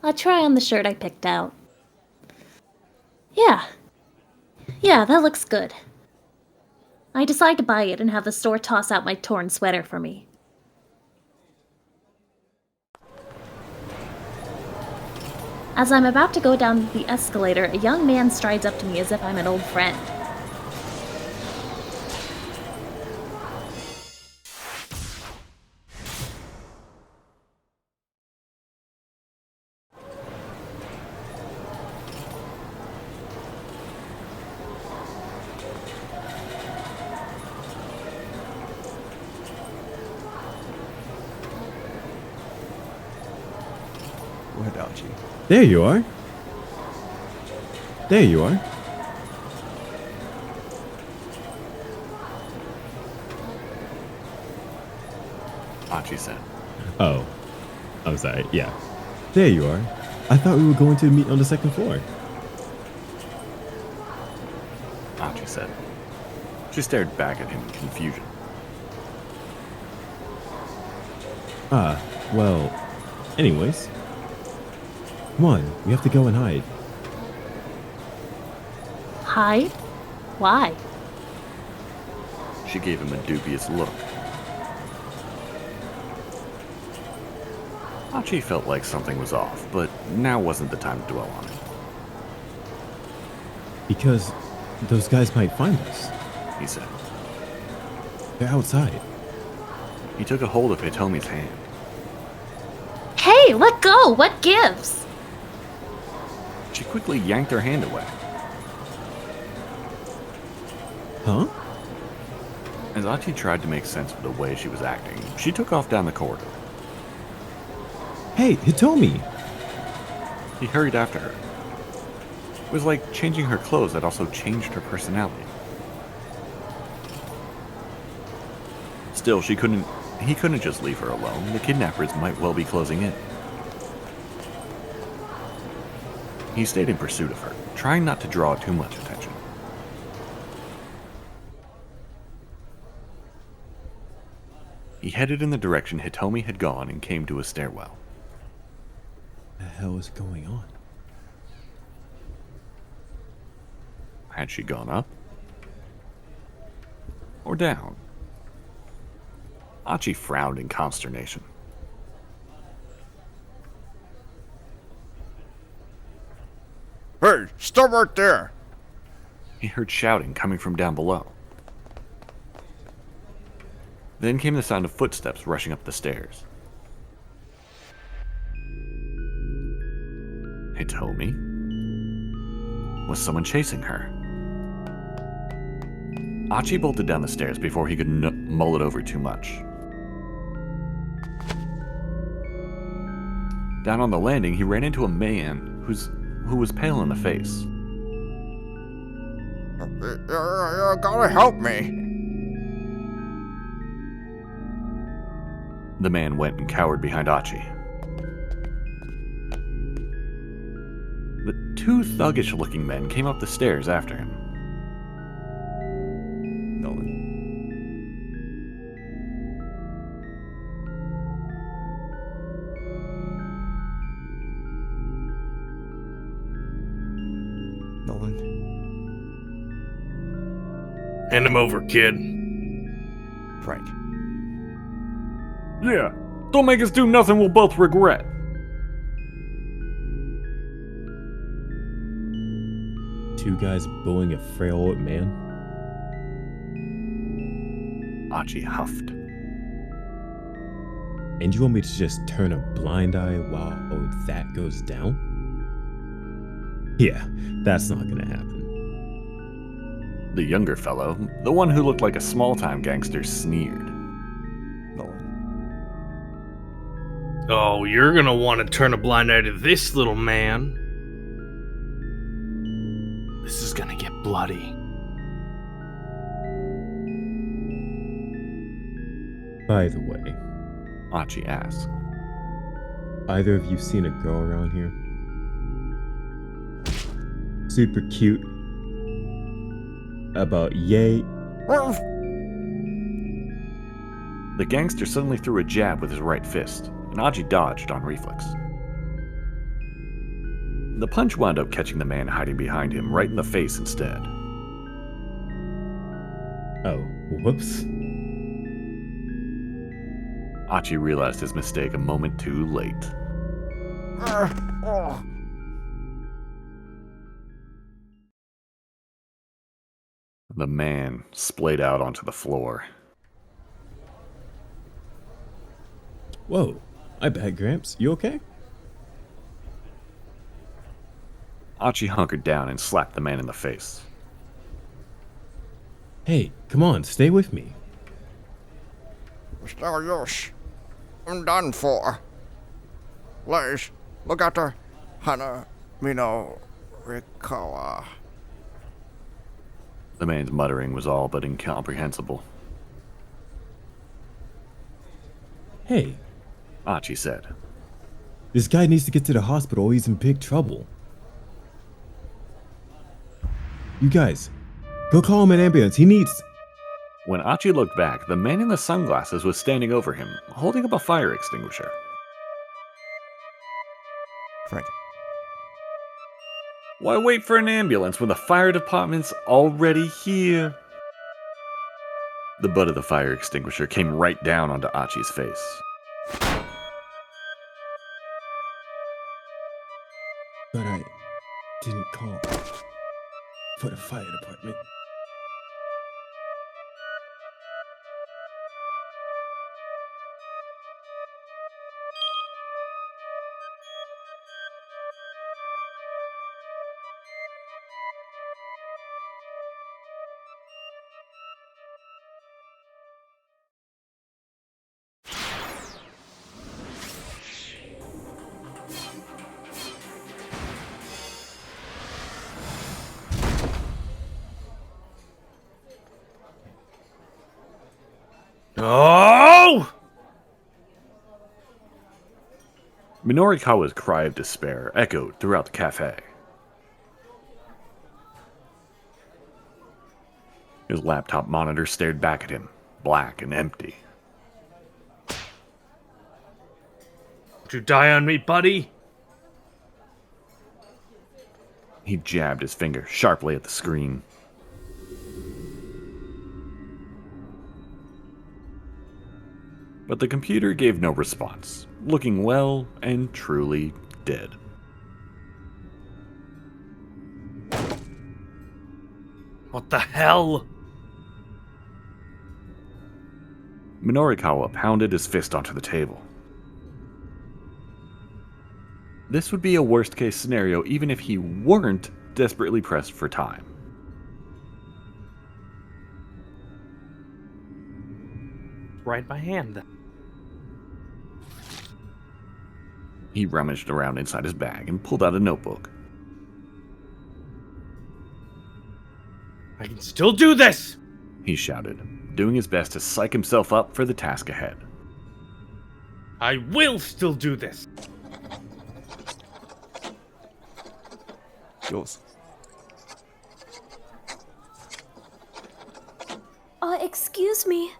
Speaker 2: I'll try on the shirt I picked out. Yeah, that looks good. I decide to buy it and have the store toss out my torn sweater for me. As I'm about to go down the escalator, a young man strides up to me as if I'm an old friend.
Speaker 1: Where'd Achi?
Speaker 5: There you are. There you are.
Speaker 3: Achi said.
Speaker 5: Oh. I'm sorry. Yeah. There you are. I thought we were going to meet on the second floor.
Speaker 3: Achi said. She stared back at him in confusion.
Speaker 5: Well, anyways. Come on, we have to go and hide.
Speaker 2: Hide? Why?
Speaker 3: She gave him a dubious look. Achi felt like something was off, but now wasn't the time to dwell on it.
Speaker 5: Because those guys might find us,
Speaker 3: He said.
Speaker 5: They're outside.
Speaker 3: He took a hold of Hitomi's hand.
Speaker 2: Hey, let go! What gives?
Speaker 3: She quickly yanked her hand away.
Speaker 5: Huh?
Speaker 3: As Achi tried to make sense of the way she was acting, she took off down the corridor.
Speaker 5: Hey, Hitomi!
Speaker 3: He hurried after her. It was like changing her clothes that also changed her personality. Still, he couldn't just leave her alone. The kidnappers might well be closing in. He stayed in pursuit of her, trying not to draw too much attention. He headed in the direction Hitomi had gone and came to a stairwell.
Speaker 5: What the hell is going on?
Speaker 3: Had she gone up? Or down? Achi frowned in consternation.
Speaker 1: Hey, stop right there!
Speaker 3: He heard shouting coming from down below. Then came the sound of footsteps rushing up the stairs. Hitomi? Was someone chasing her? Achi bolted down the stairs before he could mull it over too much. Down on the landing, he ran into a man who was pale in the face.
Speaker 1: You gotta help me!
Speaker 3: The man went and cowered behind Achi. The two thuggish-looking men came up the stairs after him.
Speaker 1: Nolan. Nolan.
Speaker 7: Hand him over, kid.
Speaker 1: Frank.
Speaker 3: Yeah, don't make us do nothing we'll both regret.
Speaker 5: two guys bullying a frail old man?
Speaker 3: Achi huffed.
Speaker 5: And you want me to just turn a blind eye while that goes down? Yeah, that's not gonna happen.
Speaker 3: The younger fellow, the one who looked like a small-time gangster, sneered.
Speaker 1: Nolan.
Speaker 7: Oh, you're gonna want to turn a blind eye to this little man. This is gonna get bloody.
Speaker 5: By the way,
Speaker 3: Achi asked.
Speaker 5: either of you seen a girl around here? Super cute. About yay.
Speaker 3: The gangster suddenly threw a jab with his right fist, and Achi dodged on reflex. The punch wound up catching the man hiding behind him right in the face instead.
Speaker 5: Oh, whoops.
Speaker 3: Achi realized his mistake a moment too late. The man splayed out onto the floor.
Speaker 5: Whoa, I bet, Gramps. You okay?
Speaker 3: Achi hunkered down and slapped the man in the face.
Speaker 5: Hey, come on, stay with me.
Speaker 12: It's no use. I'm done for. Please, look after Hana Minorikawa.
Speaker 3: The man's muttering was all but incomprehensible.
Speaker 5: Hey,
Speaker 3: Achi said.
Speaker 5: this guy needs to get to the hospital. He's in big trouble. You guys, go call him an ambulance. He needs...
Speaker 3: When Achi looked back, the man in the sunglasses was standing over him, holding up a fire extinguisher.
Speaker 1: Frank.
Speaker 3: Why wait for an ambulance when the fire department's already here? The butt of the fire extinguisher came right down onto Achi's face.
Speaker 5: But I didn't call for the fire department.
Speaker 7: Oh!
Speaker 3: Minorikawa's cry of despair echoed throughout the cafe. His laptop monitor stared back at him, black and empty.
Speaker 7: Don't you die on me, buddy?
Speaker 3: He jabbed his finger sharply at the screen. But the computer gave no response, looking well and truly dead.
Speaker 7: What the hell?
Speaker 3: Minorikawa pounded his fist onto the table. This would be a worst-case scenario even if he weren't desperately pressed for time.
Speaker 7: Right by hand.
Speaker 3: He rummaged around inside his bag and pulled out a notebook.
Speaker 7: I can still do this!
Speaker 3: He shouted, doing his best to psych himself up for the task ahead.
Speaker 7: I will still do this!
Speaker 1: Jules.
Speaker 6: Excuse me.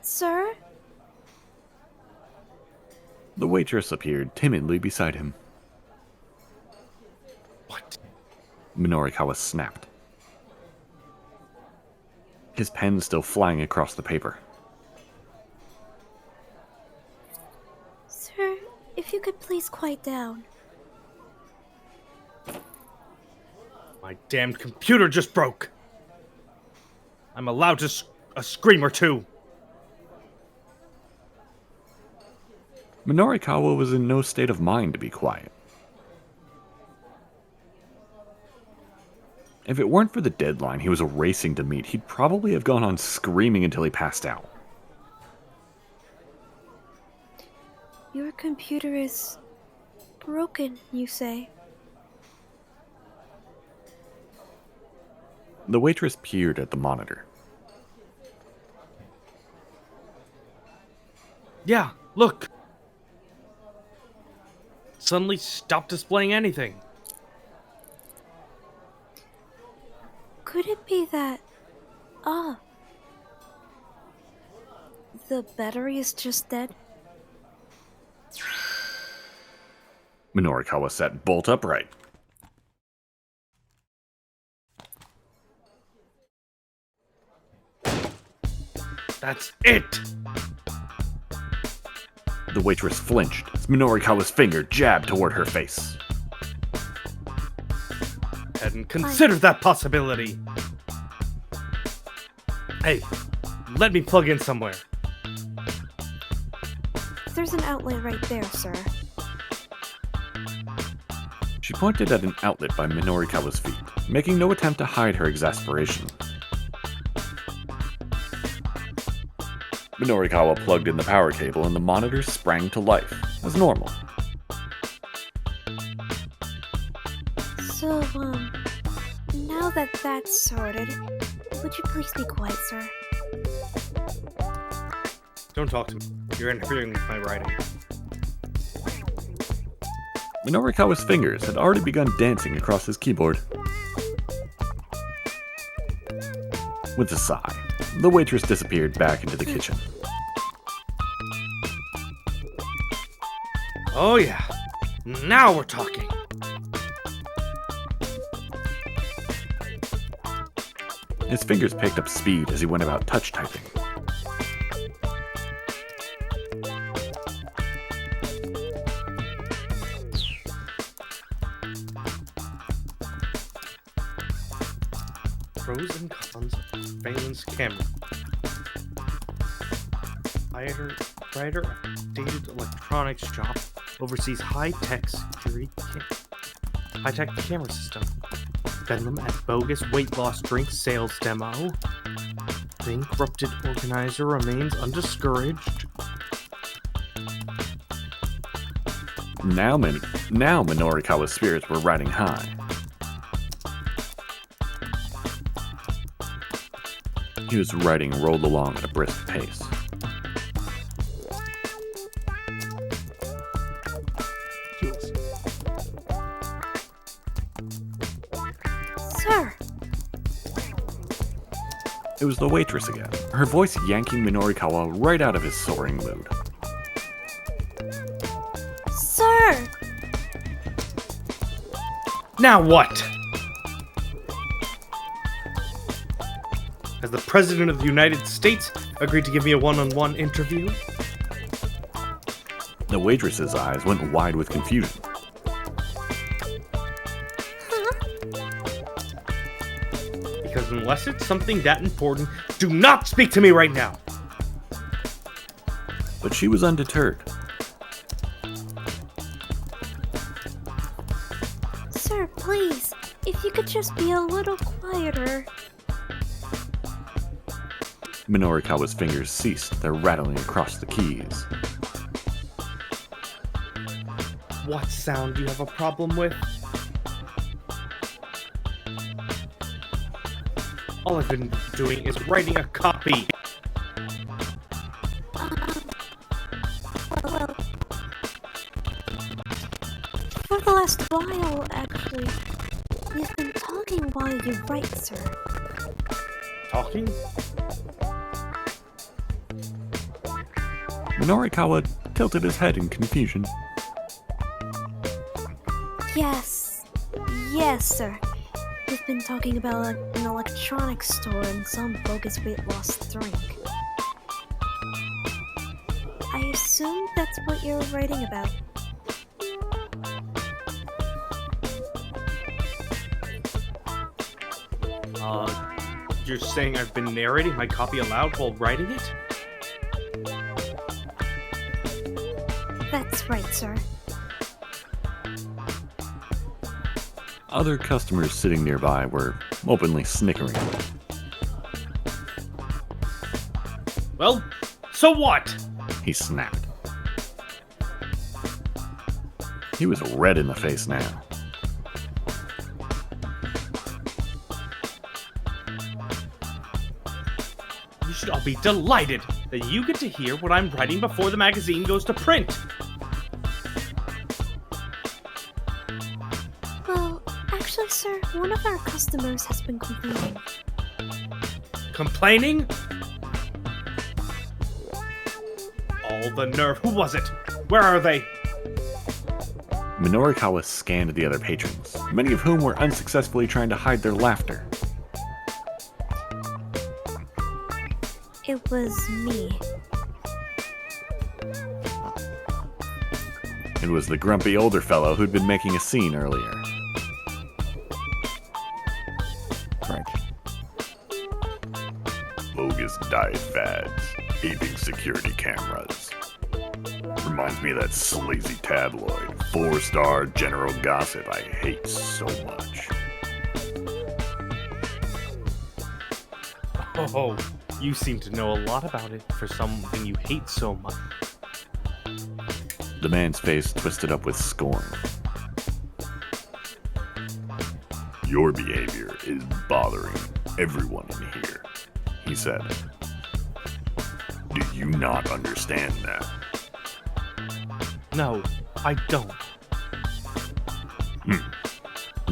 Speaker 6: Sir?
Speaker 3: The waitress appeared timidly beside him.
Speaker 7: What?
Speaker 3: Minorikawa snapped. His pen still flying across the paper.
Speaker 6: Sir, if you could please quiet down.
Speaker 7: My damned computer just broke. I'm allowed to a scream or two.
Speaker 3: Minorikawa was in no state of mind to be quiet. If it weren't for the deadline he was racing to meet, he'd probably have gone on screaming until he passed out.
Speaker 6: Your computer is broken, you say?
Speaker 3: The waitress peered at the monitor.
Speaker 7: Yeah, look. Suddenly stopped displaying anything.
Speaker 6: Could it be that... the battery is just dead?
Speaker 3: Minorikawa sat bolt upright.
Speaker 7: That's it!
Speaker 3: The waitress flinched as Minorikawa's finger jabbed toward her face.
Speaker 7: Hadn't considered that possibility. Hey, let me plug in somewhere.
Speaker 6: There's an outlet right there, sir.
Speaker 3: She pointed at an outlet by Minorikawa's feet, making no attempt to hide her exasperation. Minorikawa plugged in the power cable and the monitor sprang to life, as normal.
Speaker 6: So, now that that's sorted, would you please be quiet, sir?
Speaker 7: Don't talk to me. You're interfering with my writing.
Speaker 3: Minorikawa's fingers had already begun dancing across his keyboard. With a sigh, the waitress disappeared back into the kitchen.
Speaker 7: Oh yeah, now we're talking.
Speaker 3: His fingers picked up speed as he went about touch typing.
Speaker 7: Pros and cons of surveillance camera. Writer of dated electronics shop oversees high-tech camera system. Bedlam at bogus weight loss drink sales demo. Bankrupted organizer remains undiscouraged.
Speaker 3: Now Minorikawa's spirits were riding high. He was writing rolled along at a brisk pace.
Speaker 6: Jules. Sir!
Speaker 3: It was the waitress again, her voice yanking Minorikawa right out of his soaring mood.
Speaker 6: Sir!
Speaker 7: Now what? Has the President of the United States agreed to give me a one-on-one interview?
Speaker 3: The waitress's eyes went wide with confusion.
Speaker 7: Because unless it's something that important, do not speak to me right now!
Speaker 3: But she was undeterred.
Speaker 6: Sir, please, if you could just be a little quieter.
Speaker 3: Minorikawa's fingers ceased their rattling across the keys.
Speaker 7: What sound do you have a problem with? All I've been doing is writing a copy.
Speaker 6: Well, for the last while, actually. We've been talking while you write, sir.
Speaker 7: Talking?
Speaker 3: Minorikawa tilted his head in confusion.
Speaker 6: Yes, sir. We've been talking about an electronics store and some bogus weight loss drink. I assume that's what you're writing about.
Speaker 7: You're saying I've been narrating my copy aloud while writing it?
Speaker 6: That's right, sir.
Speaker 3: Other customers sitting nearby were openly snickering.
Speaker 7: Well, so what?
Speaker 3: He snapped. He was red in the face now.
Speaker 7: You should all be delighted that you get to hear what I'm writing before the magazine goes to print.
Speaker 6: Well, actually, sir, one of our customers has been complaining.
Speaker 7: Complaining? All the nerve. Who was it? Where are they?
Speaker 3: Minorikawa scanned the other patrons, many of whom were unsuccessfully trying to hide their laughter.
Speaker 6: It was me.
Speaker 3: It was the grumpy older fellow who'd been making a scene earlier.
Speaker 1: Right.
Speaker 3: Bogus diet fads, aping security cameras. Reminds me of that sleazy tabloid, 4-star general gossip I hate so much.
Speaker 7: Oh, you seem to know a lot about it for something you hate so much.
Speaker 3: The man's face twisted up with scorn. Your behavior is bothering everyone in here, he said. Do you not understand that?
Speaker 7: No, I don't.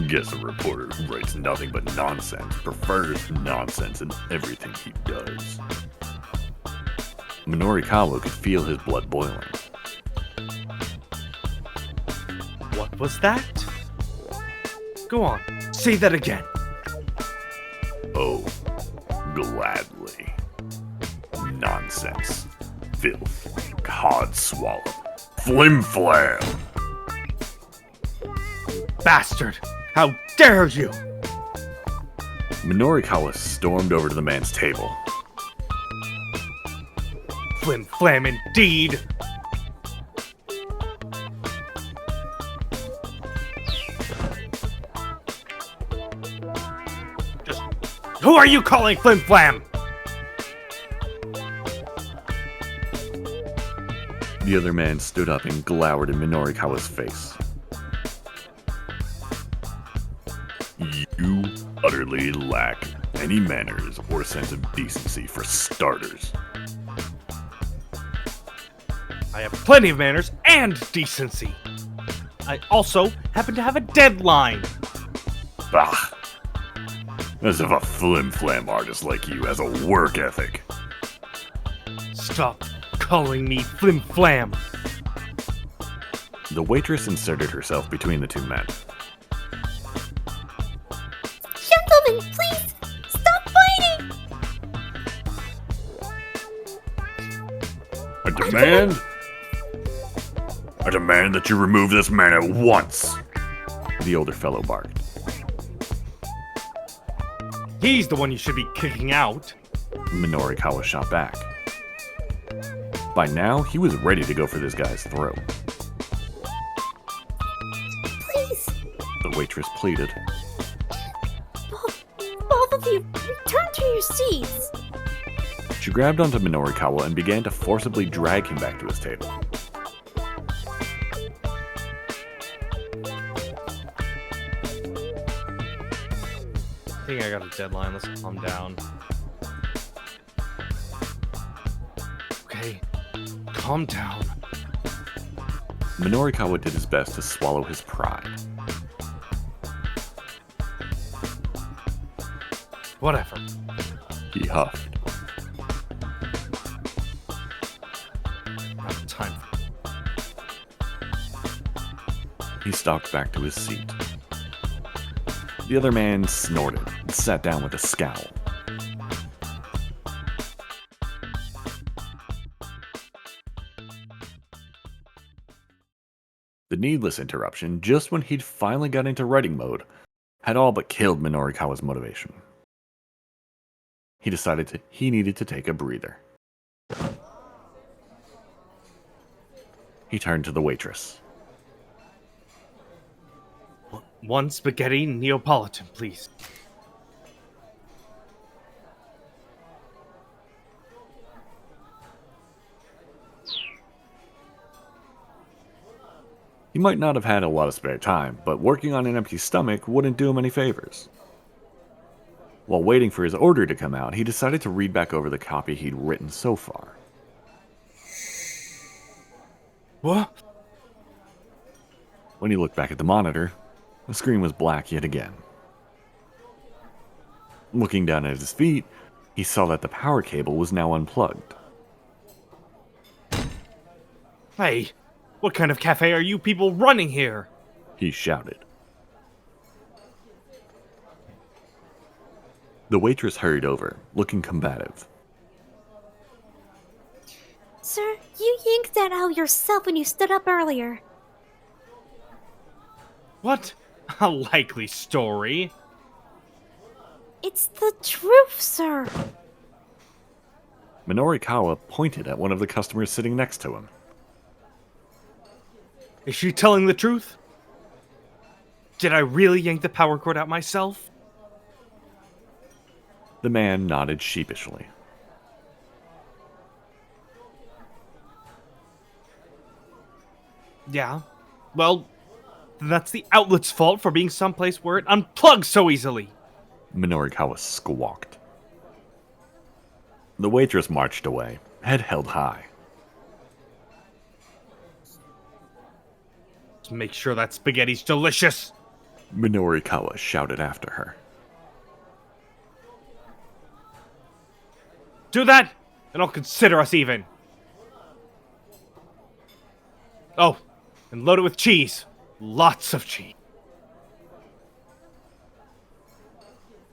Speaker 3: Guess a reporter who writes nothing but nonsense prefers nonsense in everything he does. Minorikawa could feel his blood boiling.
Speaker 7: What was that? Go on, say that again.
Speaker 3: Oh, gladly. Nonsense. Filth. Codswallop. Flim-flam.
Speaker 7: Bastard! How dare you!
Speaker 3: Minorikawa stormed over to the man's table.
Speaker 7: Flim-flam indeed! Just, who are you calling flim-flam?
Speaker 3: The other man stood up and glowered in Minorikawa's face. You utterly lack any manners or sense of decency for starters.
Speaker 7: I have plenty of manners and decency. I also happen to have a deadline.
Speaker 3: Bah! As if a flim-flam artist like you has a work ethic.
Speaker 7: Stop calling me flim-flam.
Speaker 3: The waitress inserted herself between the two men.
Speaker 6: Gentlemen, please stop fighting!
Speaker 3: I demand that you remove this man at once, the older fellow barked.
Speaker 7: He's the one you should be kicking out.
Speaker 3: Minorikawa shot back. By now, he was ready to go for this guy's throat.
Speaker 6: Please,
Speaker 3: The waitress pleaded.
Speaker 6: both of you, return to your seats.
Speaker 3: She grabbed onto Minorikawa and began to forcibly drag him back to his table.
Speaker 7: I think I got a deadline. Let's calm down. Okay, calm down.
Speaker 3: Minorikawa did his best to swallow his pride.
Speaker 7: Whatever.
Speaker 3: He huffed.
Speaker 7: Not time for
Speaker 3: He stalked back to his seat. The other man snorted and sat down with a scowl. The needless interruption, just when he'd finally got into writing mode, had all but killed Minorikawa's motivation. he decided he needed to take a breather. He turned to the waitress.
Speaker 7: One spaghetti Neapolitan, please.
Speaker 3: He might not have had a lot of spare time, but working on an empty stomach wouldn't do him any favors. While waiting for his order to come out, he decided to read back over the copy he'd written so far.
Speaker 7: What?
Speaker 3: When he looked back at the monitor, the screen was black yet again. Looking down at his feet, he saw that the power cable was now unplugged.
Speaker 7: Hey, what kind of cafe are you people running here?
Speaker 3: He shouted. The waitress hurried over, looking combative.
Speaker 6: Sir, you yanked that out yourself when you stood up earlier.
Speaker 7: What? A likely story.
Speaker 6: It's the truth, sir.
Speaker 3: Minorikawa pointed at one of the customers sitting next to him.
Speaker 7: Is she telling the truth? Did I really yank the power cord out myself?
Speaker 3: The man nodded sheepishly.
Speaker 7: Yeah. Well, that's the outlet's fault for being someplace where it unplugs so easily.
Speaker 3: Minorikawa squawked. The waitress marched away, head held high.
Speaker 7: Let's make sure that spaghetti's delicious.
Speaker 3: Minorikawa shouted after her.
Speaker 7: Do that, and I'll consider us even. Oh, and load it with cheese. Lots of cheese.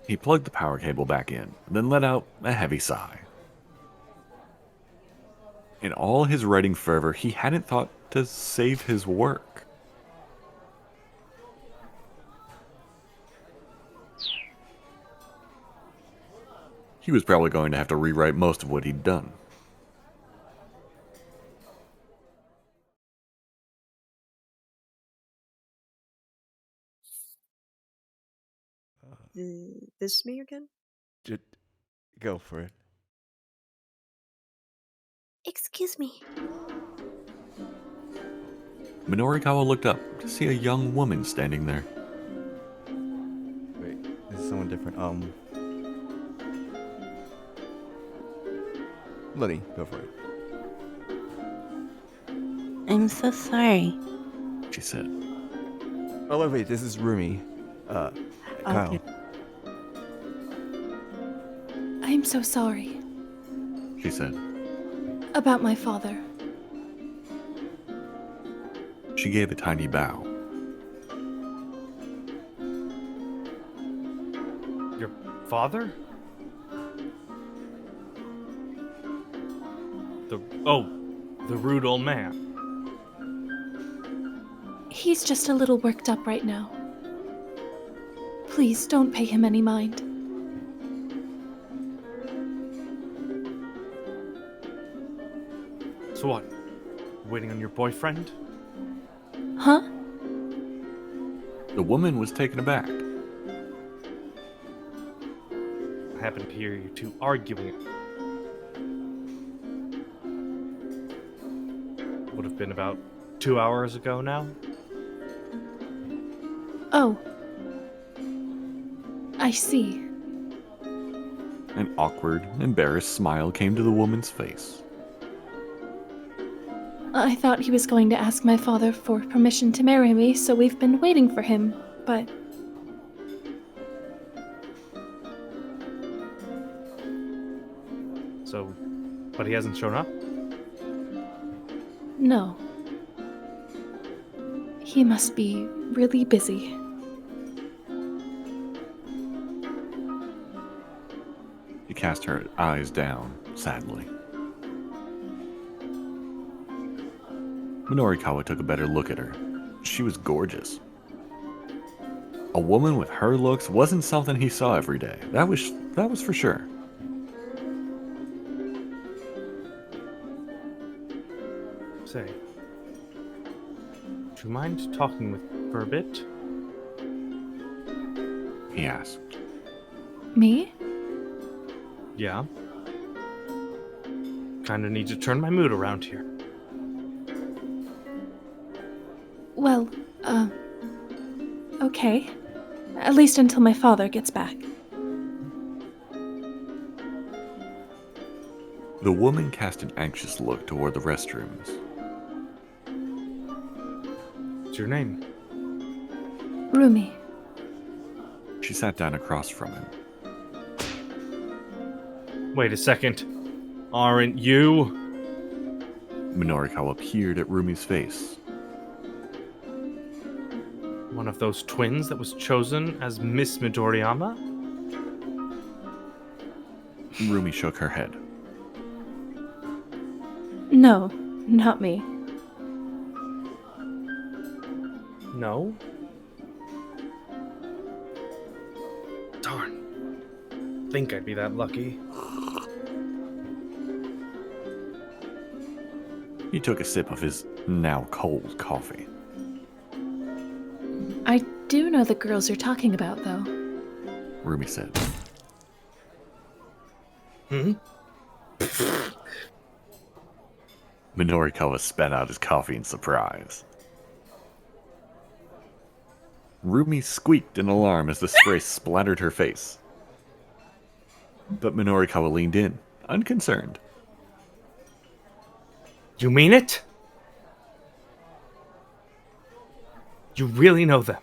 Speaker 3: He plugged the power cable back in, then let out a heavy sigh. In all his writing fervor, he hadn't thought to save his work. He was probably going to have to rewrite most of what he'd done.
Speaker 6: This me again?
Speaker 1: Just go for it.
Speaker 6: Excuse me.
Speaker 3: Minorikawa looked up to see a young woman standing there.
Speaker 1: Wait, this is someone different. Lini, go for it.
Speaker 4: I'm so sorry.
Speaker 3: She said.
Speaker 1: Oh, wait, this is Rumi. Kyle.
Speaker 4: Okay.
Speaker 11: I'm so sorry
Speaker 3: She said.
Speaker 11: about my father.
Speaker 3: She gave a tiny bow.
Speaker 7: Your father? The rude old man.
Speaker 11: He's just a little worked up right now. Please don't pay him any mind.
Speaker 7: So what? Waiting on your boyfriend?
Speaker 11: Huh?
Speaker 3: The woman was taken aback.
Speaker 7: I happened to hear you two arguing. Would have been about 2 hours ago now.
Speaker 11: Oh. I see.
Speaker 3: An awkward, embarrassed smile came to the woman's face.
Speaker 11: I thought he was going to ask my father for permission to marry me, so we've been waiting for him, but...
Speaker 7: But he hasn't shown up?
Speaker 11: No. He must be really busy.
Speaker 3: She cast her eyes down, sadly. Minorikawa took a better look at her. She was gorgeous. A woman with her looks wasn't something he saw every day. That was for sure.
Speaker 7: say. Would you mind talking with me for a bit?
Speaker 3: He asked.
Speaker 11: Me?
Speaker 7: Yeah. Kinda need to turn my mood around here.
Speaker 11: Well, okay. At least until my father gets back.
Speaker 3: The woman cast an anxious look toward the restrooms.
Speaker 7: What's your name?
Speaker 11: Rumi.
Speaker 3: She sat down across from him.
Speaker 7: Wait a second. Aren't you?
Speaker 3: Minorikawa peered at Rumi's face.
Speaker 7: One of those twins that was chosen as Miss Midoriyama?
Speaker 3: Rumi shook her head.
Speaker 11: No, not me.
Speaker 7: No? Darn. Think I'd be that lucky.
Speaker 3: He took a sip of his now cold coffee.
Speaker 11: I do know the girls you're talking about, though.
Speaker 3: Rumi said. Minorikawa spat out his coffee in surprise. Rumi squeaked in alarm as the spray splattered her face. But Minorikawa leaned in, unconcerned.
Speaker 7: You mean it? You really know them?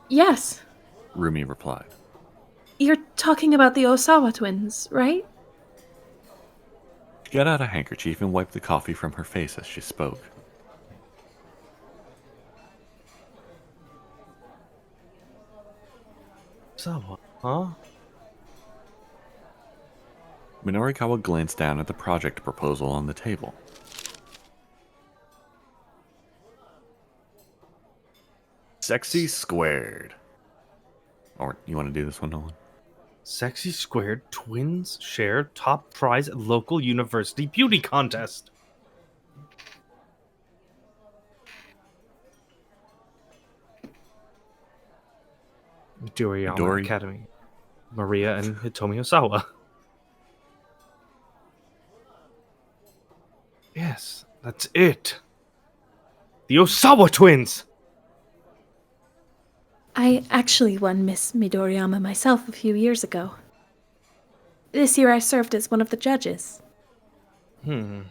Speaker 11: Yes.
Speaker 3: Rumi replied.
Speaker 11: You're talking about the Osawa twins, right?
Speaker 3: She got out a handkerchief and wiped the coffee from her face as she spoke.
Speaker 7: So, huh?
Speaker 3: Minorikawa glanced down at the project proposal on the table. Sexy squared. Or, you want to do this one, Nolan?
Speaker 7: Sexy Squared twins share top prize at local university beauty contest. Midoriyama Academy. Maria and Hitomi Osawa. Yes, that's it. The Osawa twins!
Speaker 11: I actually won Miss Midoriyama myself a few years ago. This year I served as one of the judges.
Speaker 3: Minorikawa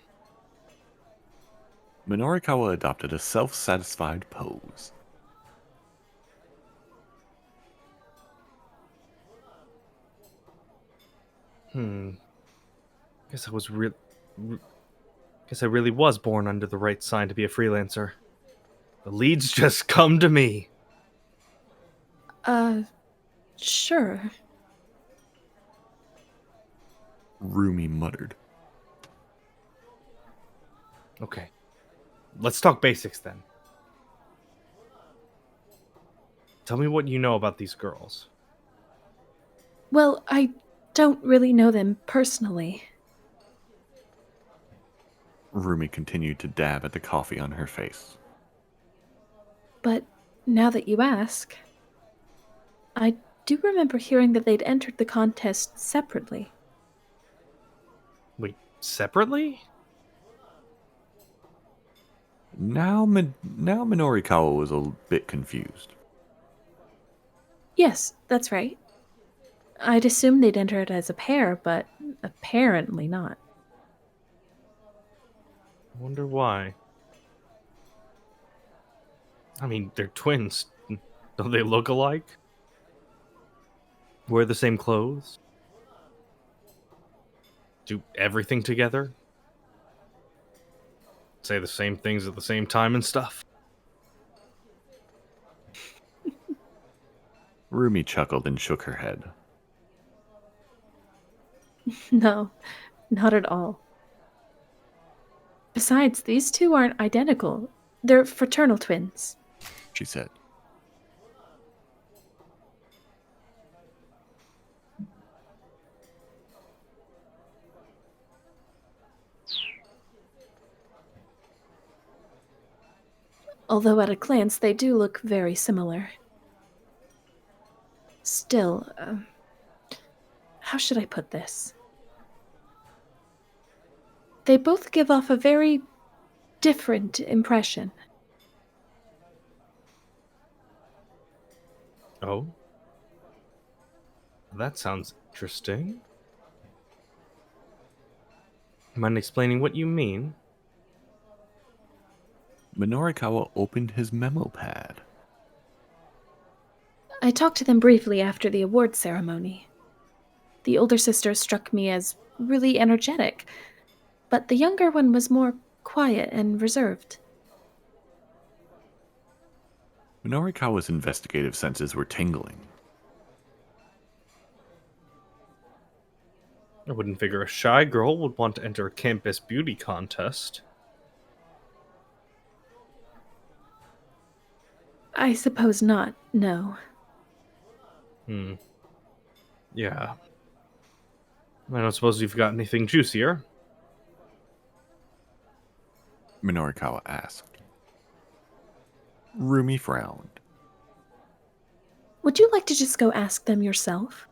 Speaker 3: adopted a self-satisfied pose.
Speaker 7: Guess I really was born under the right sign to be a freelancer. The leads just come to me.
Speaker 11: Sure.
Speaker 3: Rumi muttered.
Speaker 7: Okay. Let's talk basics then. Tell me what you know about these girls.
Speaker 11: Well, I don't really know them personally.
Speaker 3: Rumi continued to dab at the coffee on her face.
Speaker 11: But now that you ask, I do remember hearing that they'd entered the contest separately.
Speaker 7: Wait, separately?
Speaker 3: Now Minorikawa was a bit confused.
Speaker 11: Yes, that's right. I'd assumed they'd entered as a pair, but apparently not.
Speaker 7: I wonder why. I mean, they're twins. Don't they look alike? Wear the same clothes? Do everything together? Say the same things at the same time and stuff?
Speaker 3: Rumi chuckled and shook her head.
Speaker 11: No, not at all. Besides, these two aren't identical. They're fraternal twins.
Speaker 3: She said.
Speaker 11: although at a glance they do look very similar. Still, how should I put this? They both give off a very different impression.
Speaker 7: Oh? That sounds interesting. Mind explaining what you mean?
Speaker 3: Minorikawa opened his memo pad.
Speaker 11: I talked to them briefly after the award ceremony. The older sister struck me as really energetic, but the younger one was more quiet and reserved.
Speaker 3: Minorikawa's investigative senses were tingling.
Speaker 7: I wouldn't figure a shy girl would want to enter a campus beauty contest.
Speaker 11: I suppose not, no.
Speaker 7: Yeah. I don't suppose you've got anything juicier?
Speaker 3: Minorikawa asked. Rumi frowned.
Speaker 11: Would you like to just go ask them yourself?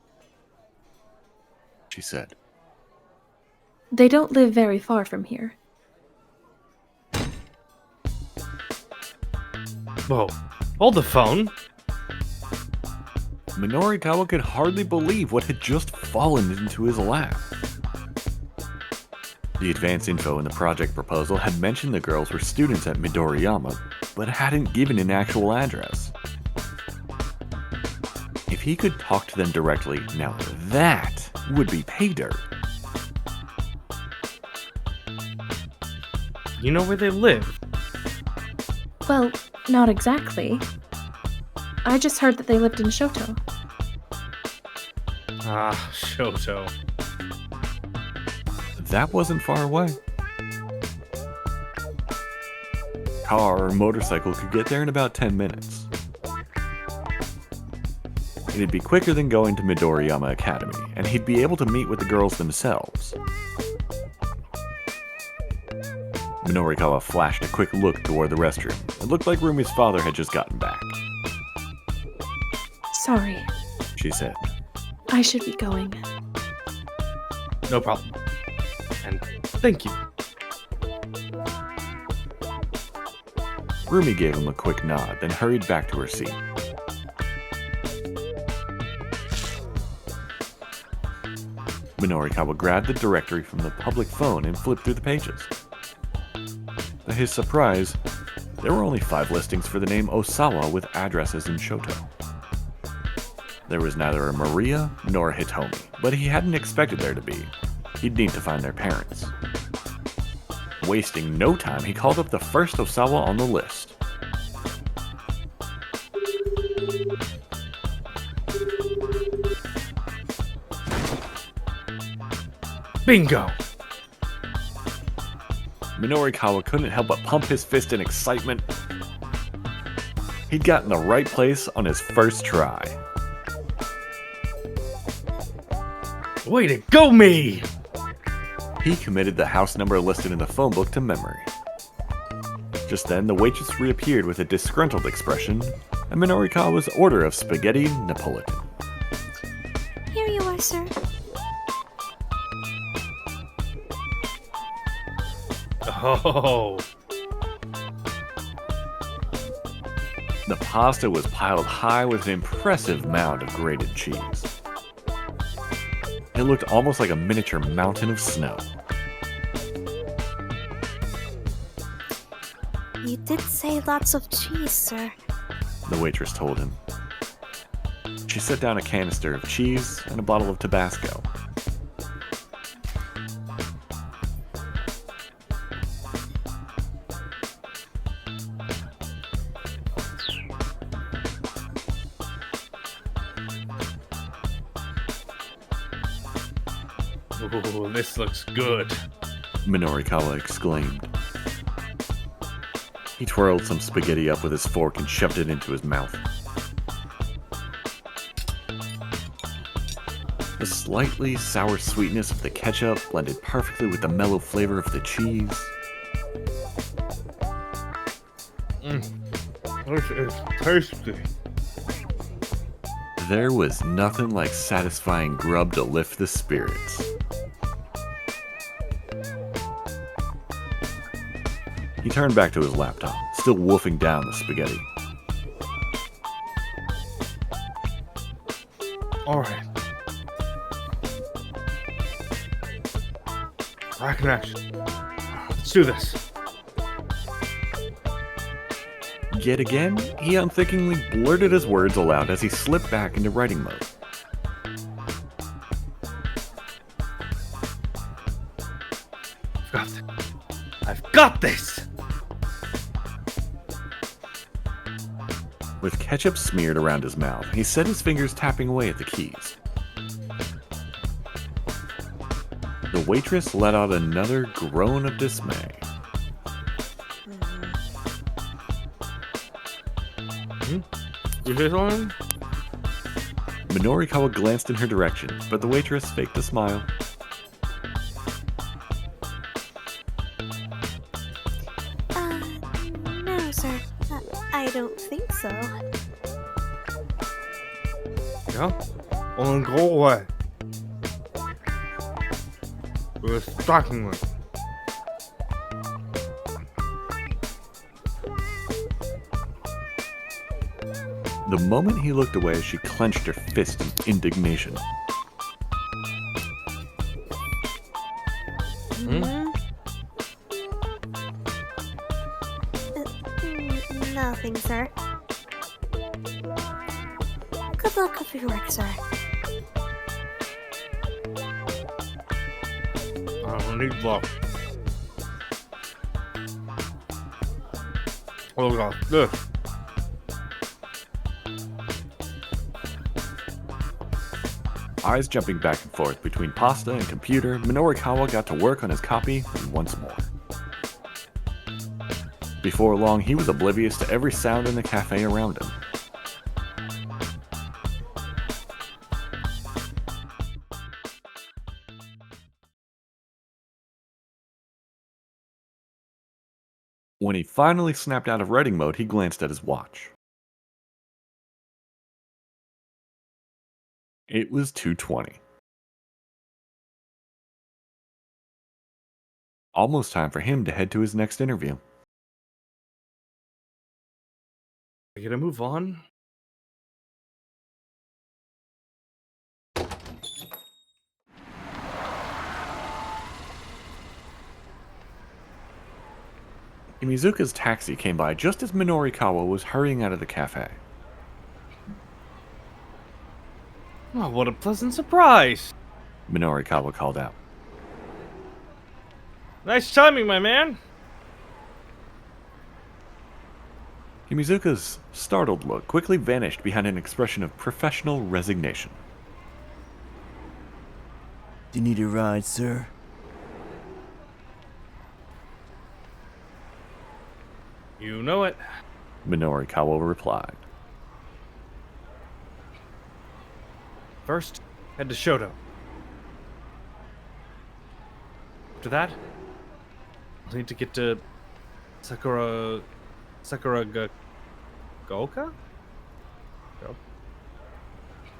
Speaker 3: She said.
Speaker 11: They don't live very far from here.
Speaker 7: Whoa. Hold the phone.
Speaker 3: Minorikawa could hardly believe what had just fallen into his lap. The advance info in the project proposal had mentioned the girls were students at Midoriyama, but hadn't given an actual address. If he could talk to them directly, now that would be pay dirt.
Speaker 7: You know where they live?
Speaker 11: Well, not exactly. I just heard that they lived in Shoto.
Speaker 7: Ah, Shoto.
Speaker 3: That wasn't far away. Car or motorcycle could get there in about 10 minutes. It'd be quicker than going to Midoriyama Academy, and he'd be able to meet with the girls themselves. Minorikawa flashed a quick look toward the restroom. It looked like Rumi's father had just gotten back.
Speaker 11: Sorry,
Speaker 3: She said.
Speaker 11: I should be going.
Speaker 7: No problem. And thank you.
Speaker 3: Rumi gave him a quick nod, then hurried back to her seat. Minorikawa grabbed the directory from the public phone and flipped through the pages. To his surprise, there were only 5 listings for the name Osawa with addresses in Shoto. There was neither a Maria nor a Hitomi, but he hadn't expected there to be. He'd need to find their parents. Wasting no time, he called up the first Osawa on the list.
Speaker 7: Bingo!
Speaker 3: Minorikawa couldn't help but pump his fist in excitement. He'd gotten the right place on his first try.
Speaker 7: Way to go, me!
Speaker 3: He committed the house number listed in the phone book to memory. Just then, the waitress reappeared with a disgruntled expression and Minorikawa's order of spaghetti Napolitan.
Speaker 6: Here you are, sir.
Speaker 7: Oh.
Speaker 3: The pasta was piled high with an impressive mound of grated cheese. It looked almost like a miniature mountain of snow.
Speaker 6: You did say lots of cheese, sir.
Speaker 3: The waitress told him. She set down a canister of cheese and a bottle of Tabasco.
Speaker 7: Ooh, this looks good.
Speaker 3: Minorikawa exclaimed. He twirled some spaghetti up with his fork and shoved it into his mouth. The slightly sour sweetness of the ketchup blended perfectly with the mellow flavor of the cheese.
Speaker 8: This is tasty.
Speaker 3: There was nothing like satisfying grub to lift the spirits. He turned back to his laptop, still wolfing down the spaghetti.
Speaker 8: Alright. Rack and action. Let's do this.
Speaker 3: Yet again, he unthinkingly blurted his words aloud as he slipped back into writing mode.
Speaker 8: I've got this!
Speaker 3: With ketchup smeared around his mouth, he set his fingers tapping away at the keys. The waitress let out another groan of dismay.
Speaker 8: You hear something?
Speaker 3: Minorikawa glanced in her direction, but the waitress faked a smile.
Speaker 6: No, sir. I don't think so.
Speaker 8: Yeah? Well, then go away. We're stocking one.
Speaker 3: The moment he looked away, she clenched her fist in indignation.
Speaker 6: Nothing, sir. Good luck with your work, sir.
Speaker 8: I don't need luck. Oh god, this.
Speaker 3: Eyes jumping back and forth between pasta and computer, Minorikawa got to work on his copy once more. Before long, he was oblivious to every sound in the cafe around him. When he finally snapped out of writing mode, he glanced at his watch. It was 2:20. Almost time for him to head to his next interview.
Speaker 8: Are you gonna move on?
Speaker 3: Mizuka's taxi came by just as Minorikawa was hurrying out of the cafe.
Speaker 8: Oh, what a pleasant surprise!
Speaker 3: Minorikawa called out.
Speaker 8: Nice timing, my man!
Speaker 3: Mizuka's startled look quickly vanished behind an expression of professional resignation.
Speaker 1: Do you need a ride, sir?
Speaker 8: You know it.
Speaker 3: Minorikawa replied.
Speaker 8: First, head to Shoto. After that, I'll need to get to Sakura Gaoka?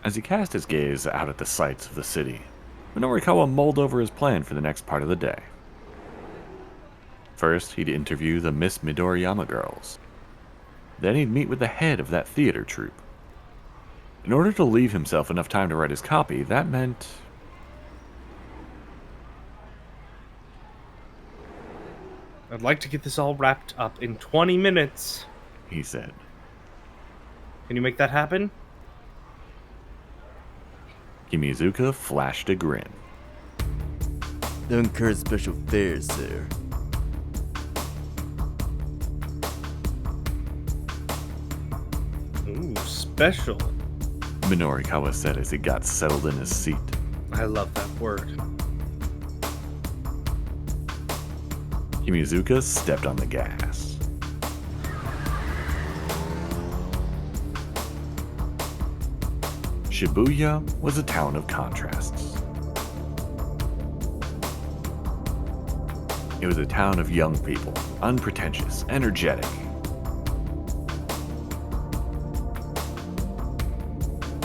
Speaker 3: As he cast his gaze out at the sights of the city, Minorikawa mulled over his plan for the next part of the day. First, he'd interview the Miss Midoriyama girls. Then he'd meet with the head of that theater troupe. In order to leave himself enough time to write his copy, that meant...
Speaker 8: I'd like to get this all wrapped up in 20 minutes,
Speaker 3: he said.
Speaker 8: Can you make that happen?
Speaker 3: Kimizuka flashed a grin.
Speaker 1: Don't incur special fares, sir.
Speaker 8: Ooh, special.
Speaker 3: Minorikawa said as he got settled in his seat.
Speaker 8: I love that word.
Speaker 3: Kimizuka stepped on the gas. Shibuya was a town of contrasts. It was a town of young people, unpretentious, energetic.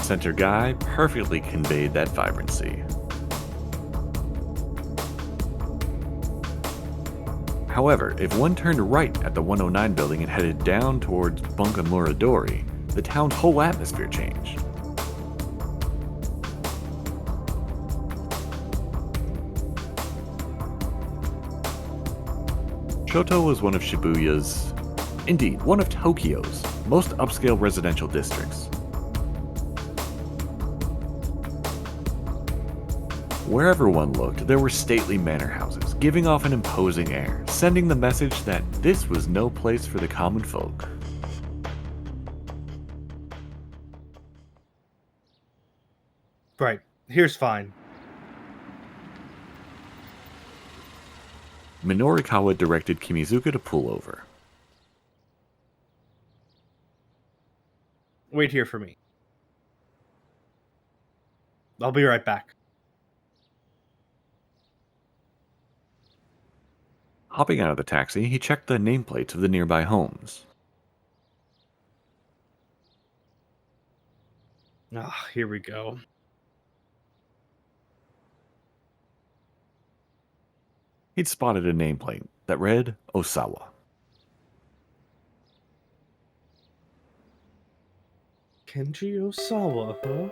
Speaker 3: off-center guy perfectly conveyed that vibrancy. However, if one turned right at the 109 building and headed down towards Bunkamuradori, the town's whole atmosphere changed. Shoto was one of Shibuya's, indeed, one of Tokyo's most upscale residential districts. Wherever one looked, there were stately manor houses, giving off an imposing air, sending the message that this was no place for the common folk.
Speaker 7: Right. Here's fine.
Speaker 3: Minorikawa directed Kimizuka to pull over.
Speaker 7: Wait here for me. I'll be right back.
Speaker 3: Hopping out of the taxi, he checked the nameplates of the nearby homes.
Speaker 7: Ah, here we go.
Speaker 3: He'd spotted a nameplate that read Osawa.
Speaker 7: Kenji Osawa, huh?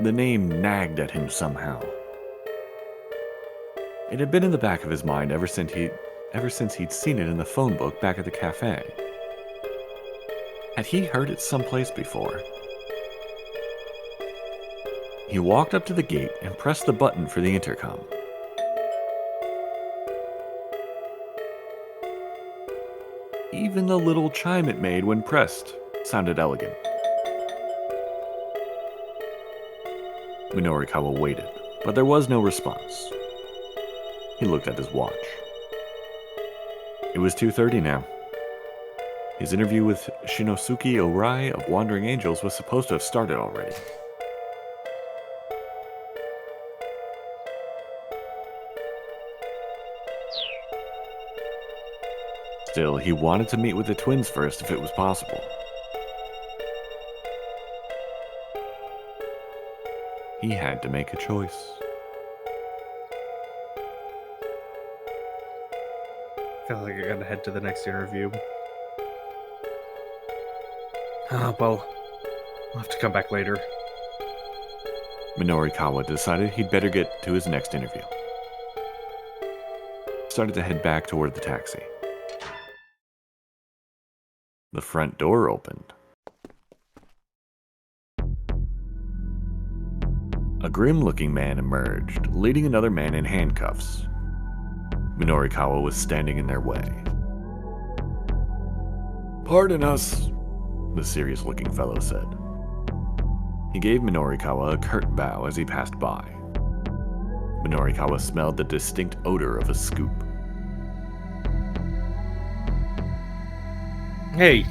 Speaker 3: The name nagged at him somehow. It had been in the back of his mind ever since he'd seen it in the phone book back at the cafe. Had he heard it someplace before? He walked up to the gate and pressed the button for the intercom. Even the little chime it made when pressed sounded elegant. Minorikawa waited, but there was no response. He looked at his watch. It was 2:30 now. His interview with Shinosuke Orai of Wandering Angels was supposed to have started already. Still, he wanted to meet with the twins first if it was possible. He had to make a choice.
Speaker 7: I feel like I gotta head to the next interview. Well, I'll have to come back later.
Speaker 3: Minorikawa decided he'd better get to his next interview. Started to head back toward the taxi. The front door opened. A grim-looking man emerged, leading another man in handcuffs. Minorikawa was standing in their way. "Pardon us," the serious-looking fellow said. He gave Minorikawa a curt bow as he passed by. Minorikawa smelled the distinct odor of a scoop.
Speaker 7: Hey,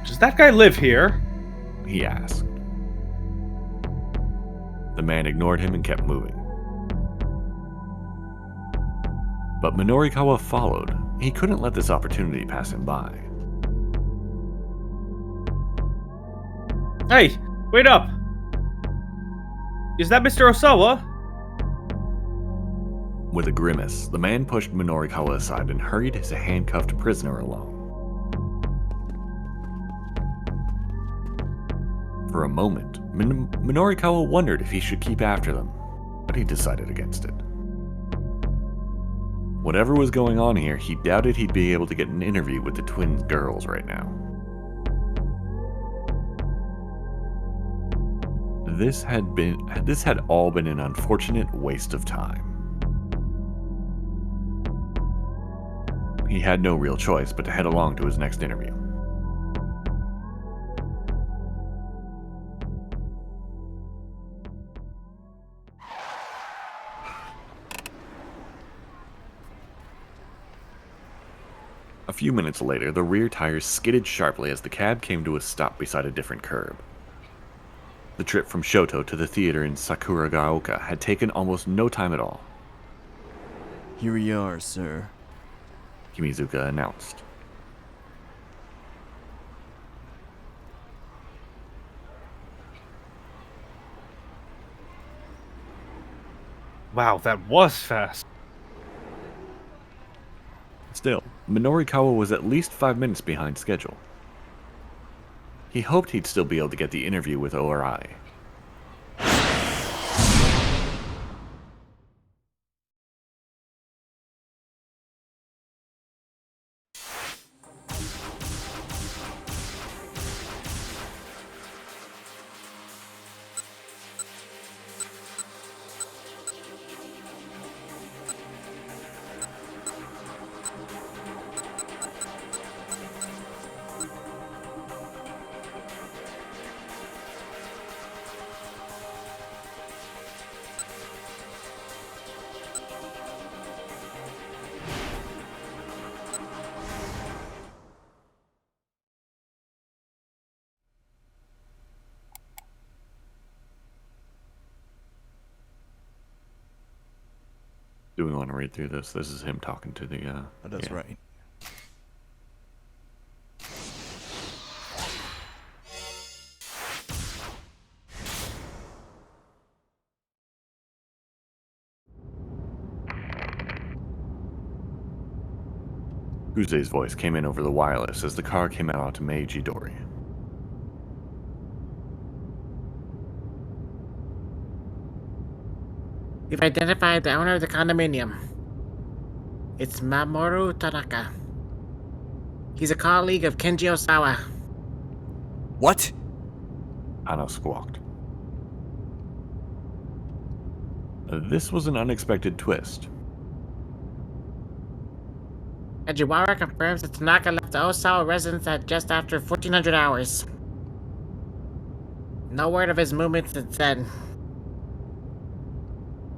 Speaker 7: does that guy live here?
Speaker 3: He asked. The man ignored him and kept moving. But Minorikawa followed. He couldn't let this opportunity pass him by.
Speaker 7: Hey, wait up! Is that Mr. Osawa?
Speaker 3: With a grimace, the man pushed Minorikawa aside and hurried his handcuffed prisoner along. For a moment, Minorikawa wondered if he should keep after them, but he decided against it. Whatever was going on here, he doubted he'd be able to get an interview with the twin girls right now. This had all been an unfortunate waste of time. He had no real choice but to head along to his next interview. A few minutes later, the rear tires skidded sharply as the cab came to a stop beside a different curb. The trip from Shoto to the theater in Sakuragaoka had taken almost no time at all.
Speaker 1: Here we are, sir.
Speaker 3: Kimizuka announced.
Speaker 7: Wow, that was fast.
Speaker 3: Still, Minorikawa was at least 5 minutes behind schedule. He hoped he'd still be able to get the interview with ORI. Do we want to read through this? This is him talking to the,
Speaker 1: That's right.
Speaker 3: Kuze's voice came in over the wireless as the car came out onto Meiji-dori.
Speaker 10: We've identified the owner of the condominium. It's Mamoru Tanaka. He's a colleague of Kenji Osawa.
Speaker 1: What?
Speaker 3: Hana squawked. This was an unexpected twist.
Speaker 10: Ajiwara confirms that Tanaka left the Osawa residence at just after 1400 hours. No word of his movements since then.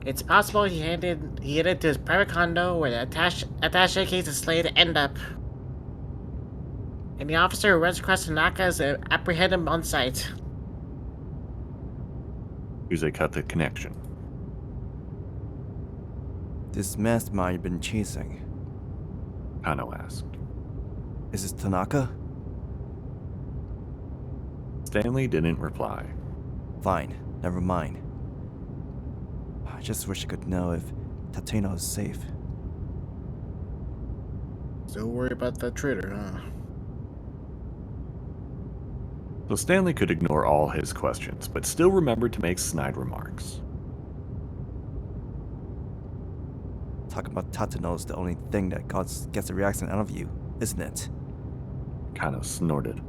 Speaker 10: It's possible he headed to his private condo where the attaché case is slated to end up. And the officer who runs across Tanaka is apprehended on site.
Speaker 3: Kuze cut the connection.
Speaker 1: This mastermind you've been chasing.
Speaker 3: Kano asked.
Speaker 1: Is this Tanaka?
Speaker 3: Stanley didn't reply.
Speaker 1: Fine, never mind. I just wish I could know if Tateno is safe.
Speaker 9: Still worried about that traitor, huh?
Speaker 3: So Stanley could ignore all his questions, but still remembered to make snide remarks.
Speaker 1: Talking about Tateno is the only thing that gets a reaction out of you, isn't it?
Speaker 3: Kano snorted.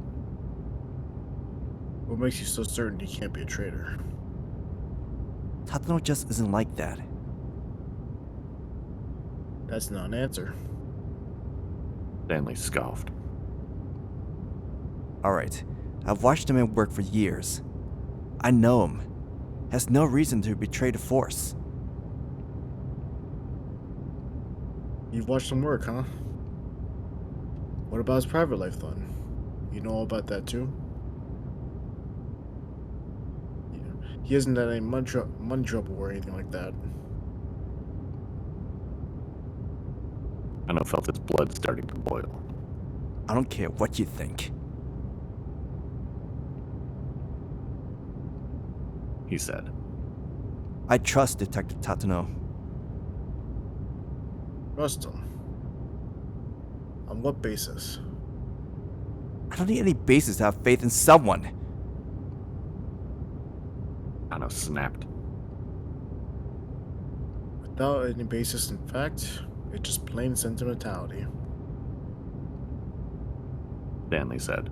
Speaker 9: What makes you so certain he can't be a traitor?
Speaker 1: Tateno just isn't like that.
Speaker 9: That's not an answer.
Speaker 3: Stanley scoffed.
Speaker 1: Alright, I've watched him at work for years. I know him. Has no reason to betray the Force.
Speaker 9: You've watched him work, huh? What about his private life, then? You know all about that, too? He hasn't had any money trouble or anything like that.
Speaker 3: Kano felt his blood starting to boil.
Speaker 1: I don't care what you think.
Speaker 3: He said.
Speaker 1: I trust Detective Tateno.
Speaker 9: Trust him? On what basis?
Speaker 1: I don't need any basis to have faith in someone.
Speaker 3: Kano snapped.
Speaker 9: Without any basis in fact, it's just plain sentimentality.
Speaker 3: Stanley said.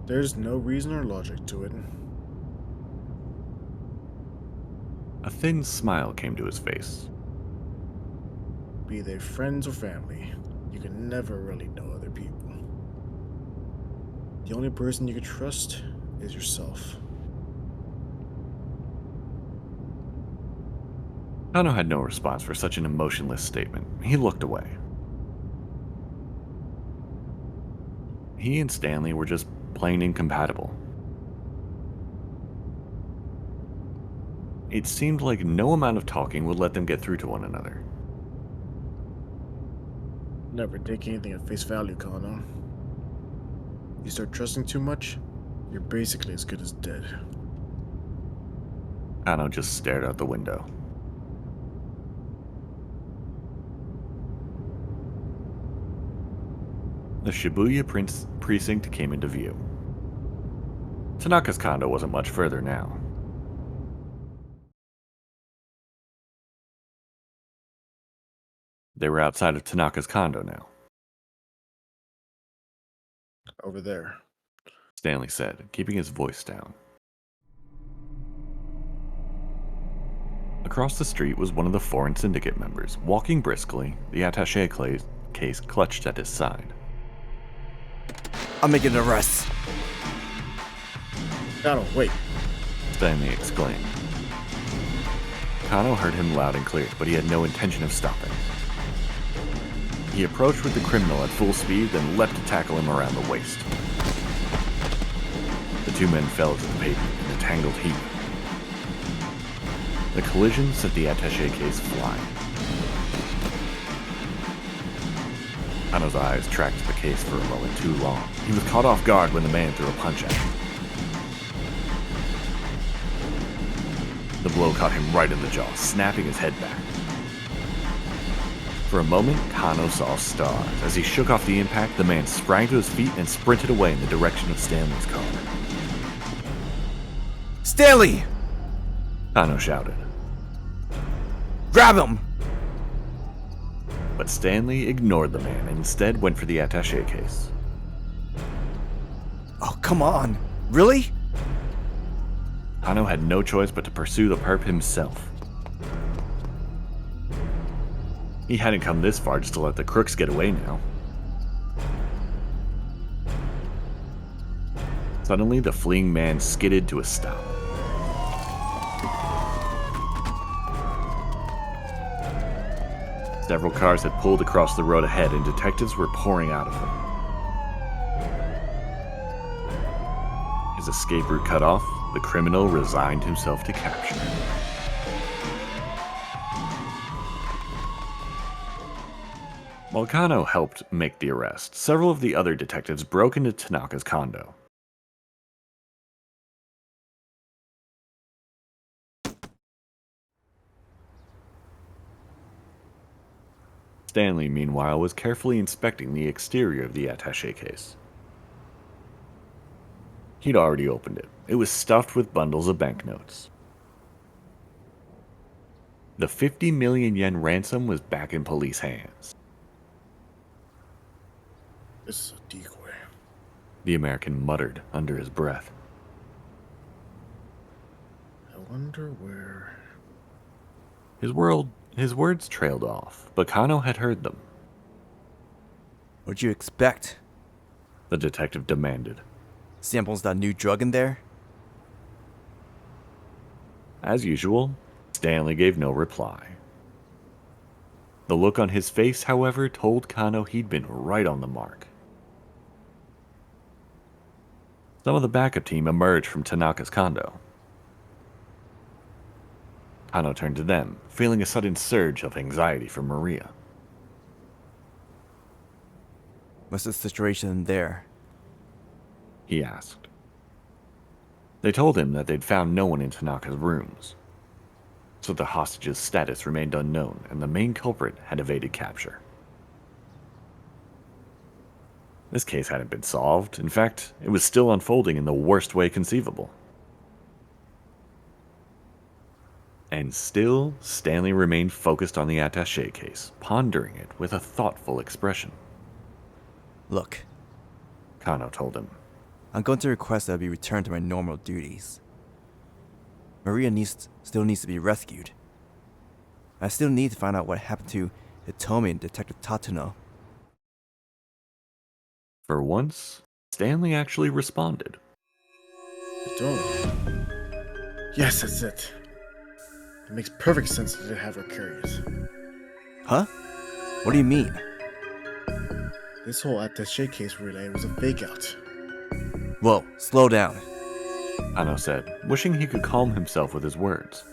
Speaker 9: There's no reason or logic to it.
Speaker 3: A thin smile came to his face.
Speaker 9: Be they friends or family, you can never really know other people. The only person you can trust is yourself.
Speaker 3: Kano had no response for such an emotionless statement. He looked away. He and Stanley were just plain incompatible. It seemed like no amount of talking would let them get through to one another.
Speaker 9: Never take anything at face value, Caanan. You start trusting too much, you're basically as good as dead.
Speaker 3: Kano just stared out the window. The Shibuya precinct came into view. Tanaka's condo wasn't much further now. They were outside of Tanaka's condo now.
Speaker 9: Over there.
Speaker 3: Stanley said, keeping his voice down. Across the street was one of the foreign syndicate members, walking briskly, the attaché case clutched at his side.
Speaker 1: I'm making an arrest.
Speaker 9: Kano, wait.
Speaker 3: Stanley exclaimed. Kano heard him loud and clear, but he had no intention of stopping. He approached with the criminal at full speed, then leapt to tackle him around the waist. The two men fell to the pavement in a tangled heap. The collision sent the attaché case flying. Kano's eyes tracked the case for a moment too long. He was caught off guard when the man threw a punch at him. The blow caught him right in the jaw, snapping his head back. For a moment, Kano saw stars. As he shook off the impact, the man sprang to his feet and sprinted away in the direction of Stanley's car.
Speaker 1: Stanley!
Speaker 3: Kano shouted.
Speaker 1: Grab him!
Speaker 3: But Stanley ignored the man and instead went for the attaché case.
Speaker 1: Oh, come on. Really?
Speaker 3: Kano had no choice but to pursue the perp himself. He hadn't come this far just to let the crooks get away now. Suddenly, the fleeing man skidded to a stop. Several cars had pulled across the road ahead, and detectives were pouring out of them. His escape route cut off, the criminal resigned himself to capture. While Kano helped make the arrest, several of the other detectives broke into Tanaka's condo. Stanley, meanwhile, was carefully inspecting the exterior of the attaché case. He'd already opened it. It was stuffed with bundles of banknotes. The 50 million yen ransom was back in police hands.
Speaker 9: This is a decoy.
Speaker 3: The American muttered under his breath.
Speaker 9: I wonder where...
Speaker 3: His words trailed off, but Kano had heard them.
Speaker 1: What'd you expect?
Speaker 3: The detective demanded.
Speaker 1: Samples that new drug in there?
Speaker 3: As usual, Stanley gave no reply. The look on his face, however, told Kano he'd been right on the mark. Some of the backup team emerged from Tanaka's condo. Kano turned to them, feeling a sudden surge of anxiety for Maria.
Speaker 1: What's the situation there?
Speaker 3: He asked. They told him that they'd found no one in Tanaka's rooms, so the hostage's status remained unknown and the main culprit had evaded capture. This case hadn't been solved. In fact, it was still unfolding in the worst way conceivable. And still, Stanley remained focused on the attaché case, pondering it with a thoughtful expression.
Speaker 1: Look,
Speaker 3: Kano told him.
Speaker 1: I'm going to request that I be returned to my normal duties. Maria still needs to be rescued. I still need to find out what happened to Hitomi and Detective Tatuno.
Speaker 3: For once, Stanley actually responded.
Speaker 9: Hitomi. Yes, that's it. It makes perfect sense to have her curious.
Speaker 1: Huh? What do you mean?
Speaker 9: This whole attaché case relay was a fake-out.
Speaker 1: Whoa, slow down.
Speaker 3: Kano said, wishing he could calm himself with his words.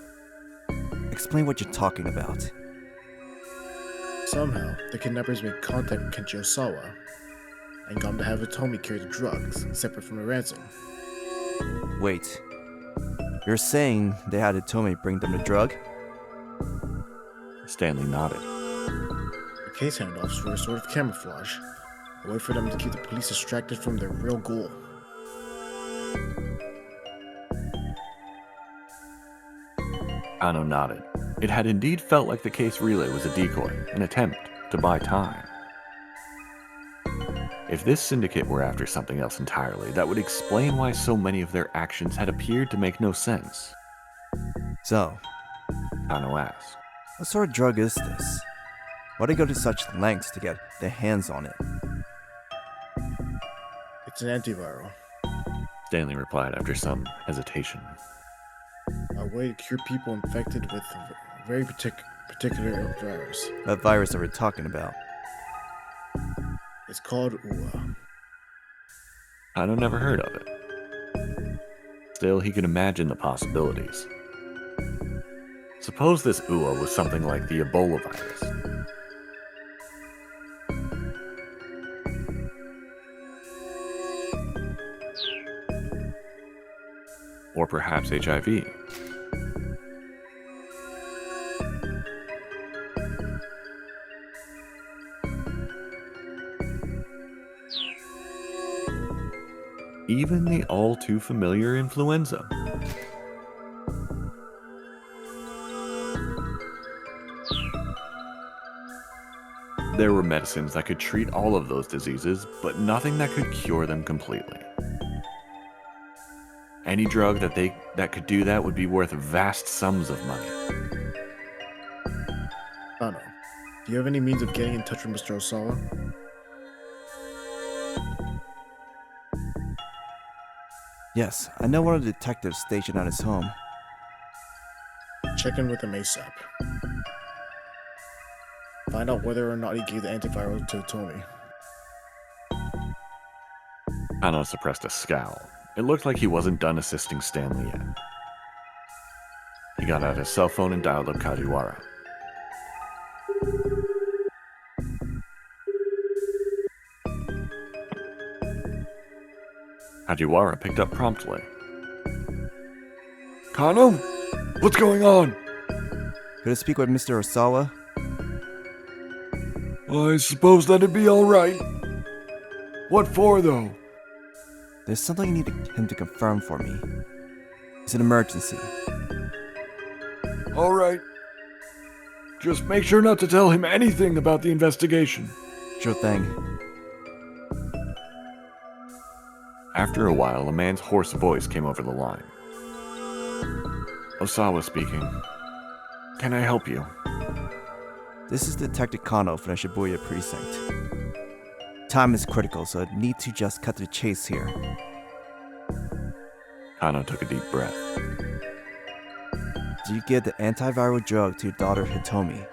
Speaker 1: Explain what you're talking about.
Speaker 9: Somehow, the kidnappers made contact with Kenji Osawa and got him to have Hitomi carry the drugs, separate from the ransom.
Speaker 1: Wait. You're saying they had Hitomi bring them the drug?
Speaker 3: Stanley nodded.
Speaker 9: The case handoffs were a sort of camouflage, a way for them to keep the police distracted from their real goal.
Speaker 3: Caanan nodded. It had indeed felt like the case relay was a decoy, an attempt to buy time. If this syndicate were after something else entirely, that would explain why so many of their actions had appeared to make no sense.
Speaker 1: So,
Speaker 3: Caanan asked.
Speaker 1: what sort of drug is this? Why do they go to such lengths to get their hands on it?
Speaker 9: It's an antiviral,
Speaker 3: Stanley replied after some hesitation.
Speaker 9: a way to cure people infected with a very particular virus.
Speaker 1: What virus are we talking about?
Speaker 9: It's called UA.
Speaker 3: Caanan never heard of it. Still, he could imagine the possibilities. Suppose this UA was something like the Ebola virus. Or perhaps HIV. Even the all-too-familiar influenza. There were medicines that could treat all of those diseases, but nothing that could cure them completely. Any drug that could do that would be worth vast sums of money.
Speaker 9: Ano, do you have any means of getting in touch with Mr. Osawa?
Speaker 1: Yes, I know one of the detectives stationed at his home.
Speaker 9: Check in with him ASAP. Find out whether or not he gave the antiviral to Hitomi.
Speaker 3: Caanan suppressed a scowl. It looked like he wasn't done assisting Stanley yet. He got out his cell phone and dialed up Kajiwara. Kajiwara picked up promptly.
Speaker 13: Caanan? What's going on?
Speaker 1: Could I speak with Mr. Osawa?
Speaker 13: I suppose that'd be alright. What for, though?
Speaker 1: There's something I need him to confirm for me. It's an emergency.
Speaker 13: Alright. Just make sure not to tell him anything about the investigation.
Speaker 1: Sure thing.
Speaker 3: After a while, a man's hoarse voice came over the line. Osawa speaking. Can I help you?
Speaker 1: This is Detective Kano from the Shibuya precinct. Time is critical, so I need to just cut to the chase here.
Speaker 3: Kano took a deep breath.
Speaker 1: Do you give the antiviral drug to your daughter Hitomi?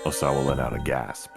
Speaker 3: Osawa let out a gasp.